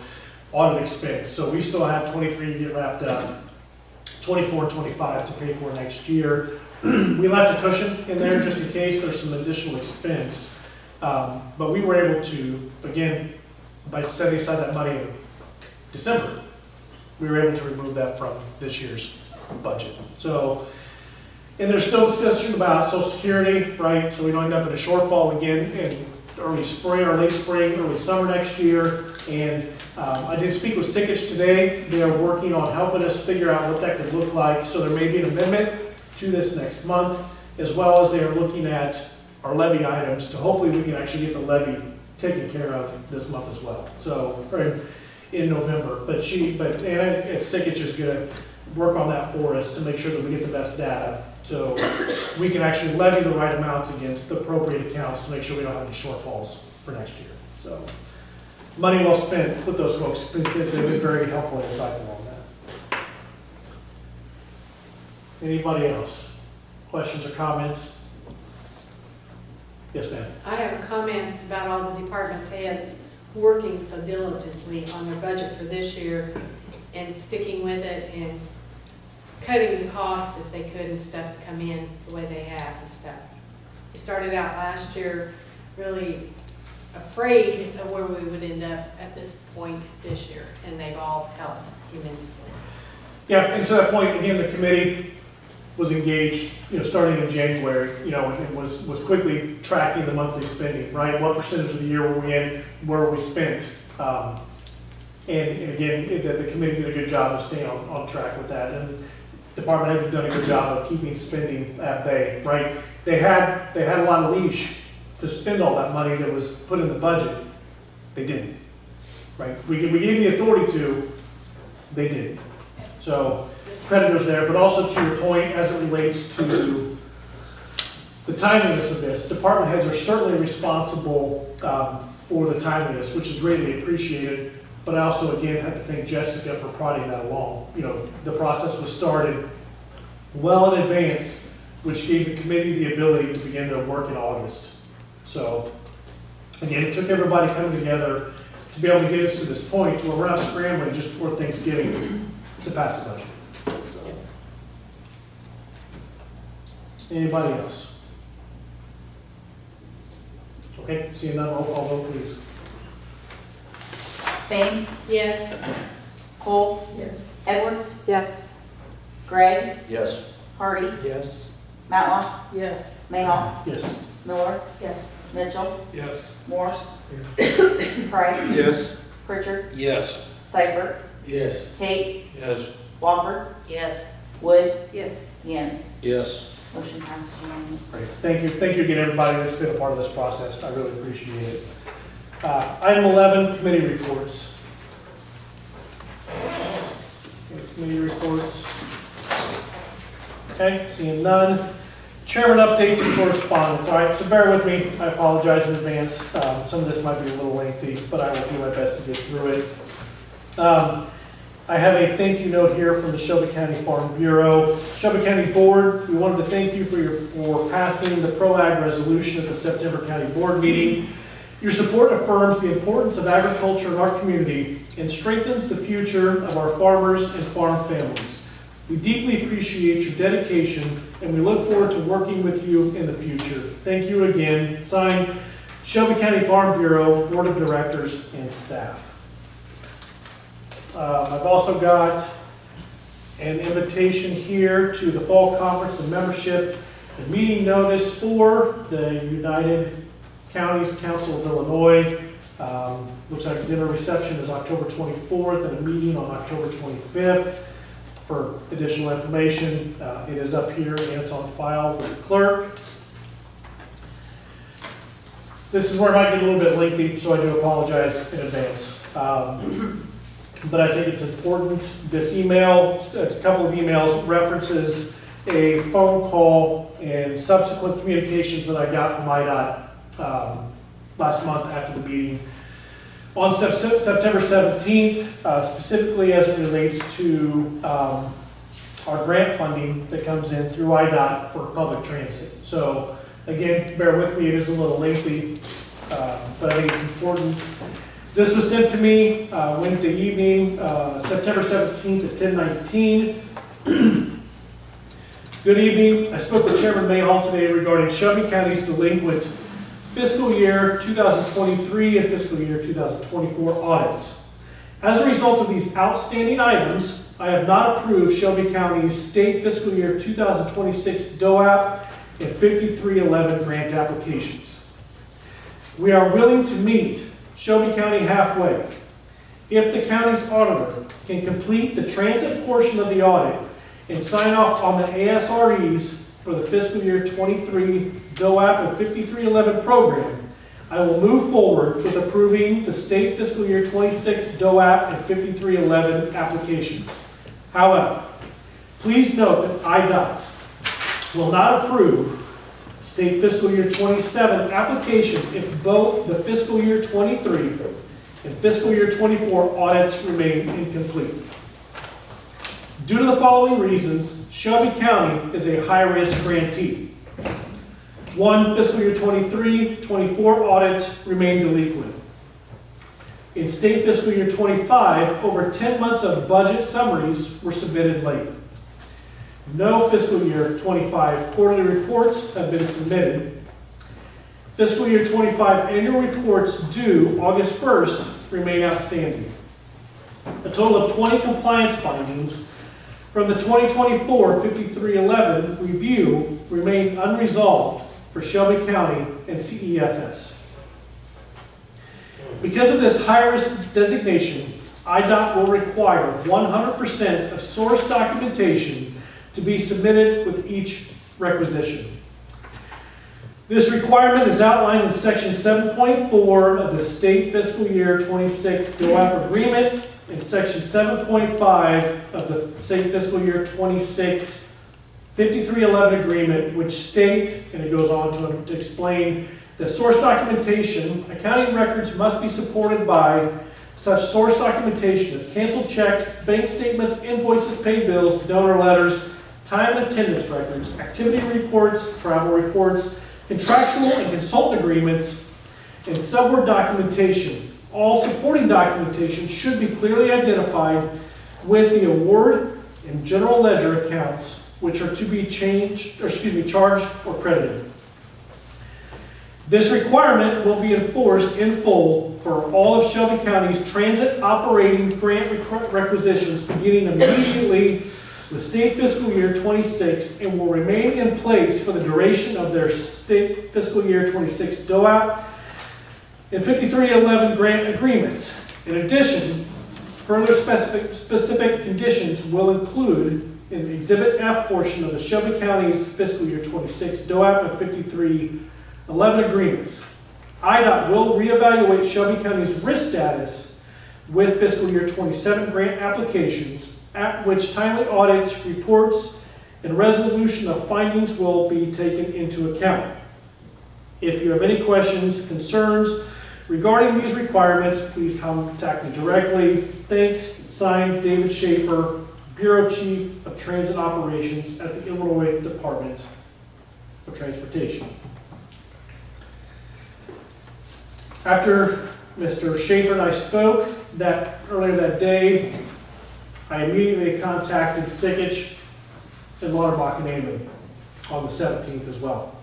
audit expense. So we still have 23 to get wrapped up, 24 and 25 to pay for next year. We left a cushion in there just in case there's some additional expense. But we were able to, again, by setting aside that money in December, we were able to remove that from this year's budget. So, and there's still a discussion about Social Security, right? So we don't end up in a shortfall again in early spring or late spring, early summer next year. And I did speak with Sikich today. They are working on helping us figure out what that could look like. So there may be an amendment to this next month, as well as they are looking at our levy items to hopefully we can actually get the levy taken care of this month as well. So, or in November. But Anna at Sikich is going to work on that for us to make sure that we get the best data so we can actually levy the right amounts against the appropriate accounts to make sure we don't have any shortfalls for next year. So money well spent with those folks. They've been very helpful and insightful on that. Anybody else? Questions or comments? Yes, ma'am. I have a comment about all the department heads working so diligently on their budget for this year and sticking with it and cutting the costs if they could and stuff to come in the way they have and stuff. We started out last year really afraid of where we would end up at this point this year, and they've all helped immensely. Yeah, and to that point, again, the committee was engaged, starting in January, and was quickly tracking the monthly spending, right? What percentage of the year were we in, where we spent? And again, the committee did a good job of staying on track with that. And department heads have done a good job of keeping spending at bay, right? They had a lot of leash to spend all that money that was put in the budget. They didn't, right? We gave the authority to, they didn't. So credit goes there, but also to your point as it relates to the timeliness of this, department heads are certainly responsible for the timeliness, which is greatly appreciated. But I also, again, have to thank Jessica for prodding that along. The process was started well in advance, which gave the committee the ability to begin their work in August. So, again, it took everybody coming together to be able to get us to this point where we're not scrambling just before Thanksgiving to pass the budget. So. Anybody else? Okay, seeing none, roll call vote, please. Bain, Yes. Cole, Yes. Edwards, Yes. Gray, Yes. Hardy, Yes. Matlock, Yes. Mayhaw, Yes. Miller, yes. Mitchell, Yes. Morse, Price, Yes. Pritchard, Yes. Seibert, Yes. Tate, Yes. Wofford, Yes. Wood, Yes. Jens. Yes. Motion passes unanimously. Great. Thank you again, everybody that's been a part of this process. I really appreciate it. Item 11, committee reports. Committee reports. Okay, seeing none. Chairman updates and correspondence. All right, so bear with me. I apologize in advance. Some of this might be a little lengthy, but I will do my best to get through it. I have a thank you note here from the Shelby County Farm Bureau. Shelby County Board, we wanted to thank you for passing the PRO-AG resolution at the September County Board meeting. Your support affirms the importance of agriculture in our community and strengthens the future of our farmers and farm families. We deeply appreciate your dedication and we look forward to working with you in the future. Thank you again. Signed, Shelby County Farm Bureau, Board of Directors, and staff. I've also got an invitation here to the Fall Conference and Membership, the meeting notice for the United Counties Council of Illinois. Looks like dinner reception is October 24th and a meeting on October 25th. For additional information, it is up here and it's on file for the clerk. This is where it might get a little bit lengthy, so I do apologize in advance. But I think it's important. This email, a couple of emails, references a phone call and subsequent communications that I got from IDOT last month after the meeting. On September 17th, specifically as it relates to our grant funding that comes in through IDOT for public transit. So again, bear with me, it is a little lengthy, but I think it's important. This was sent to me Wednesday evening, September 17th at 10:19. Good evening. I spoke with Chairman Mayhall today regarding Shelby County's delinquent fiscal year 2023 and fiscal year 2024 audits. As a result of these outstanding items, I have not approved Shelby County's state fiscal year 2026 DOAP and 5311 grant applications. We are willing to meet Shelby County halfway if the county's auditor can complete the transit portion of the audit and sign off on the ASREs for the fiscal year 23 DOAP and 5311 program. I will move forward with approving the state fiscal year 26 DOAP and 5311 applications. However, please note that IDOT will not approve state fiscal year 27 applications if both the fiscal year 23 and fiscal year 24 audits remain incomplete. Due to the following reasons, Shelby County is a high-risk grantee. 1, fiscal year 23-24 audits remain delinquent. In state fiscal year 25, over 10 months of budget summaries were submitted late. No fiscal year 25 quarterly reports have been submitted. Fiscal year 25 annual reports due August 1st remain outstanding. A total of 20 compliance findings from the 2024 5311 review remain unresolved for Shelby County and CEFS. Because of this high-risk designation, IDOT will require 100% of source documentation to be submitted with each requisition. This requirement is outlined in Section 7.4 of the State Fiscal Year 26 DOAP Agreement and Section 7.5 of the State Fiscal Year 26 5311 Agreement, which state, and it goes on to explain, that source documentation, accounting records must be supported by such source documentation as canceled checks, bank statements, invoices, paid bills, donor letters, time and attendance records, activity reports, travel reports, contractual and consultant agreements, and subword documentation. All supporting documentation should be clearly identified with the award and general ledger accounts, which are to be charged or credited. This requirement will be enforced in full for all of Shelby County's transit operating grant requisitions beginning immediately with state fiscal year 26 and will remain in place for the duration of their state fiscal year 26 DOAP and 5311 grant agreements. In addition, further specific conditions will include in the Exhibit F portion of the Shelby County's fiscal year 26 DOAP and 5311 agreements. IDOT will reevaluate Shelby County's risk status with fiscal year 27 grant applications, at which timely audits, reports, and resolution of findings will be taken into account. If you have any questions, concerns regarding these requirements, please contact me directly. Thanks. Signed, David Schaefer, Bureau Chief of Transit Operations at the Illinois Department of Transportation. After Mr. Schaefer and I spoke earlier that day, I immediately contacted Sikich and Lauterbach and Amon on the 17th as well.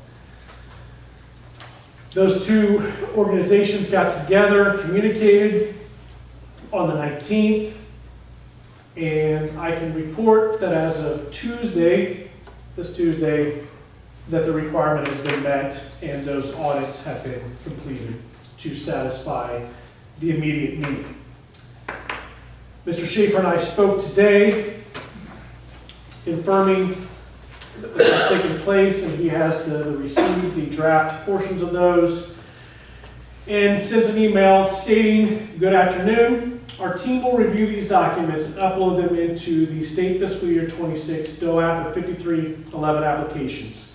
Those two organizations got together, communicated on the 19th, and I can report that as of this Tuesday, that the requirement has been met and those audits have been completed to satisfy the immediate need. Mr. Schaefer and I spoke today, confirming that this has taken place, and he has received the draft portions of those, and sends an email stating, "Good afternoon. Our team will review these documents and upload them into the state fiscal year 26 DOAP of 5311 applications.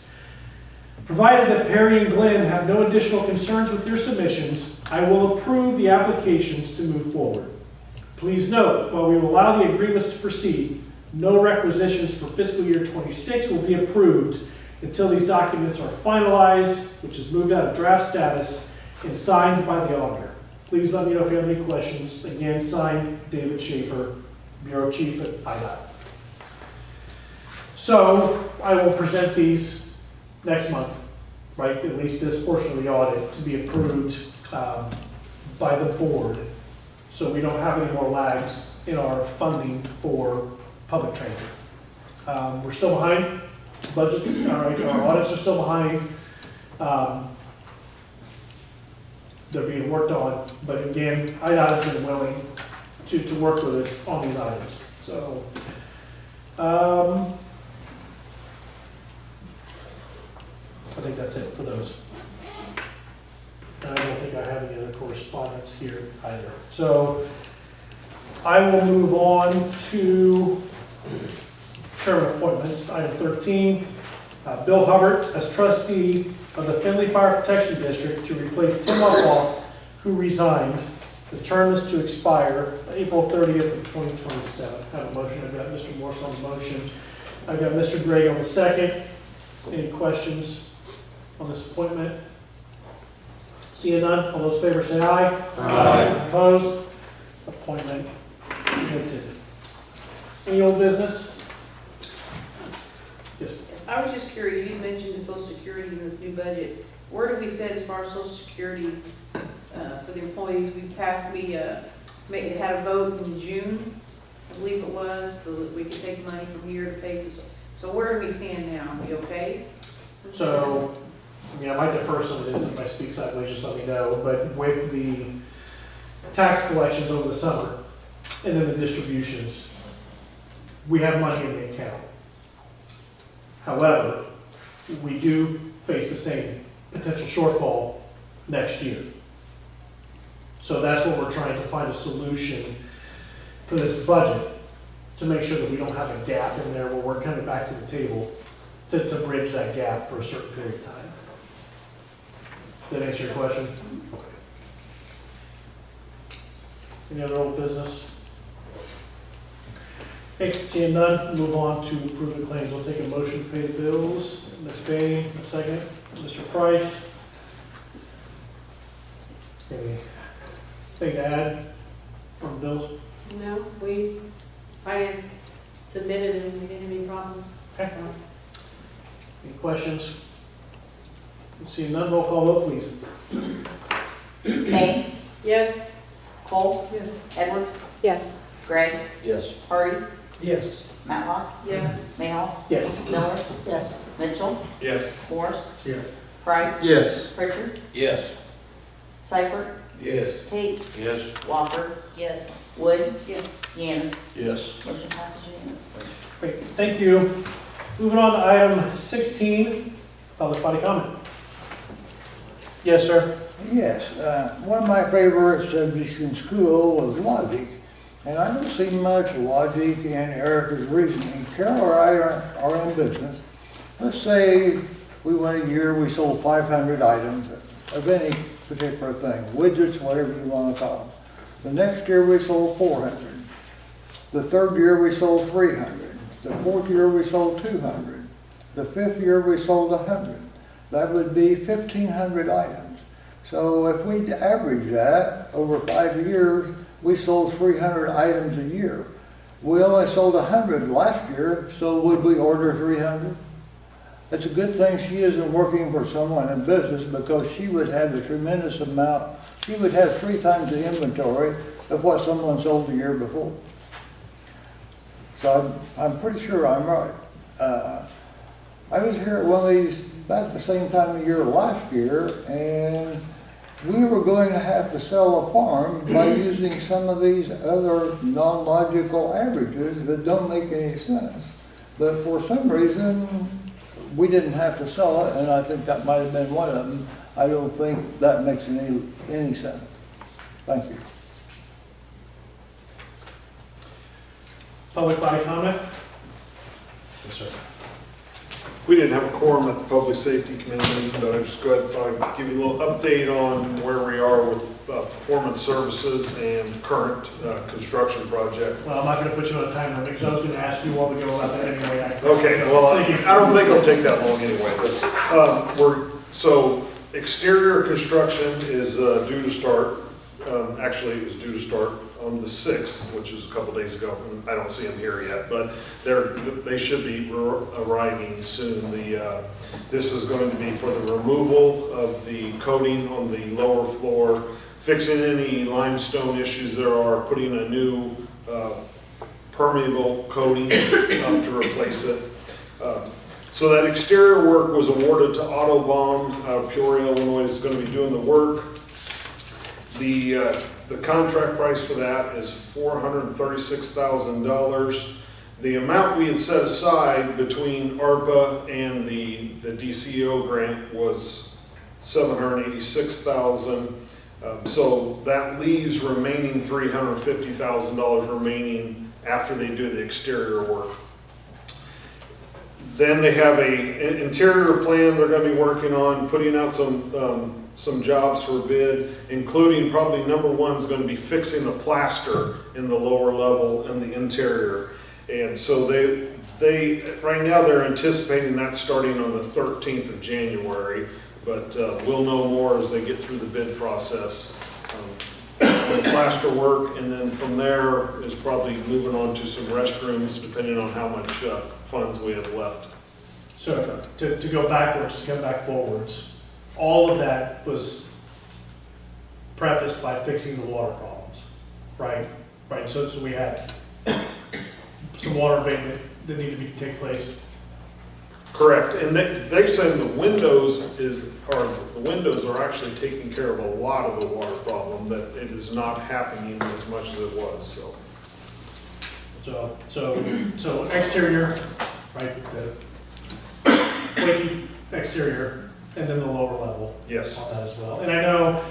Provided that Perry and Glenn have no additional concerns with your submissions, I will approve the applications to move forward. Please note, while we will allow the agreements to proceed, no requisitions for fiscal year 26 will be approved until these documents are finalized, which is moved out of draft status, and signed by the auditor. Please let me know if you have any questions. Again, signed, David Schaefer, Bureau Chief at IDOT." So I will present these next month, right? At least this portion of the audit to be approved by the board, so we don't have any more lags in our funding for public transit. We're still behind. Budgets, all right, our audits are still behind. They're being worked on, but again, IDOT has been willing to work with us on these items. So, I think that's it for those. And I don't think I have any other correspondence here either. So, I will move on to chairman appointments. Item 13, Bill Hubbard as trustee of the Findlay Fire Protection District to replace Tim Uphoff, who resigned. The term is to expire April 30th of 2027. I have a motion. I've got Mr. Morse on the motion. I've got Mr. Gregg on the second. Any questions on this appointment? Seeing none, all those in favor say aye. Aye. Opposed? Appointment granted. Any old business? Yes. I was just curious, you mentioned the Social Security in this new budget. Where do we set as far as Social Security for the employees? We had a vote in June, I believe it was, so that we could take money from here to pay for. So where do we stand now? Are we okay? So, I mean, I might defer some of this if I speak sideways, just let me know, but with the tax collections over the summer and then the distributions, we have money in the account. However, we do face the same potential shortfall next year. So that's what we're trying to find a solution for this budget to make sure that we don't have a gap in there where we're coming back to the table to bridge that gap for a certain period of time. Does that answer your question? Any other old business? Okay, seeing none, move on to approve the claims. We'll take a motion to pay the bills. Ms. Bain, a second. Mr. Price. Anything to add on the bills? No, finance submitted and we didn't have any problems. Okay. So, Any questions? Seeing none, roll call vote, please. May, yes. Cole, Yes. Edwards, Yes. Gregg, Yes. Hardy, Yes. Matlock, Yes. Mayhaw, Yes. Miller, Yes. Mitchell, Yes. Morse, Yes. Price, Yes. Pritchard, Yes. Seifert, Yes. Tate, Yes. Walker, Yes. Wood, Yes. Yanis. Yes. Motion passes unanimously. Great, thank you. Moving on to item 16, public body comment. Yes, sir. Yes, one of my favorite subjects in school was logic, and I don't see much logic in Erica's reasoning. Carol or I are in business. Let's say we went a year, we sold 500 items of any particular thing, widgets, whatever you want to call them. The next year we sold 400. The third year we sold 300. The fourth year we sold 200. The fifth year we sold 100. That would be 1,500 items. So if we average that over 5 years, we sold 300 items a year. We only sold 100 last year, so would we order 300? It's a good thing she isn't working for someone in business, because she would have a tremendous amount. She would have 3 times the inventory of what someone sold the year before. So I'm pretty sure I'm right. I was here at one of these about the same time of year last year, and we were going to have to sell a farm by using some of these other non-logical averages that don't make any sense. But for some reason, we didn't have to sell it, and I think that might have been one of them. I don't think that makes any sense. Thank you. Public body comment? Yes, sir. We didn't have a quorum at the Public Safety Committee meeting, but I just go ahead and thought I'd give you a little update on where we are with performance services and current construction project. Well, I'm not gonna put you on a time limit, because I was gonna ask you while we go about that anyway. Okay, well, I don't think it'll take that long anyway, but so exterior construction is due to start, actually it was due to start on the 6th, which is a couple days ago. I don't see them here yet, but they should be arriving soon. This is going to be for the removal of the coating on the lower floor, fixing any limestone issues there are, putting a new permeable coating up to replace it. So that exterior work was awarded to Autobahn out of Peoria, Illinois, is going to be doing the work. The contract price for that is $436,000. The amount we had set aside between ARPA and the DCO grant was $786,000. So that leaves remaining $350,000 remaining after they do the exterior work. Then they have an interior plan they're going to be working on, putting out some jobs for bid, including probably number one is going to be fixing the plaster in the lower level and the interior. And so they right now they're anticipating that starting on the 13th of January, but we'll know more as they get through the bid process. The plaster work, and then from there is probably moving on to some restrooms, depending on how much funds we have left. So to go backwards, to come back forwards, all of that was prefaced by fixing the water problems, right? Right. So we had some water abatement that needed to take place. Correct, and they're saying the windows are actually taking care of a lot of the water problem, that it is not happening as much as it was. So exterior, right? The flaky exterior, and then the lower level. Yes. On that as well. And I know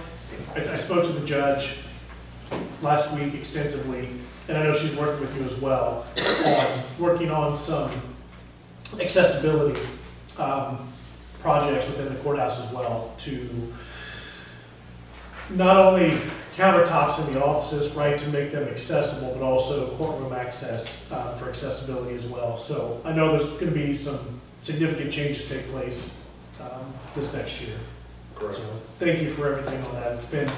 I spoke to the judge last week extensively, and I know she's working with you as well on working on some accessibility projects within the courthouse as well, to not only countertops in the offices, right, to make them accessible, but also courtroom access for accessibility as well. So I know there's going to be some significant changes take place this next year. Correct. So thank you for everything on that. It's been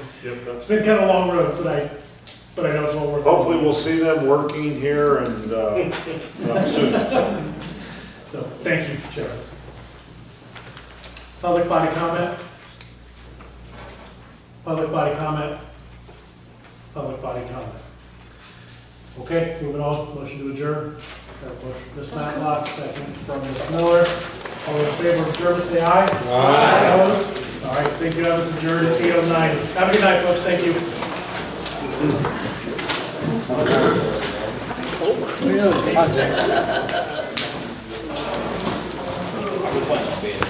kind of a long road, but I know it's all worth it. Hopefully we'll see them working here and soon. So thank you, Chair. Public body comment? Public body comment? Public body comment. Okay, moving on. Motion to adjourn. Got a motion from Ms. Matlock, second from Ms. Miller. All in favor of adjournment, say aye. Aye. Opposed? All right, thank you. That was adjourned at 8:09. Have a good night, folks. Thank you. Yeah,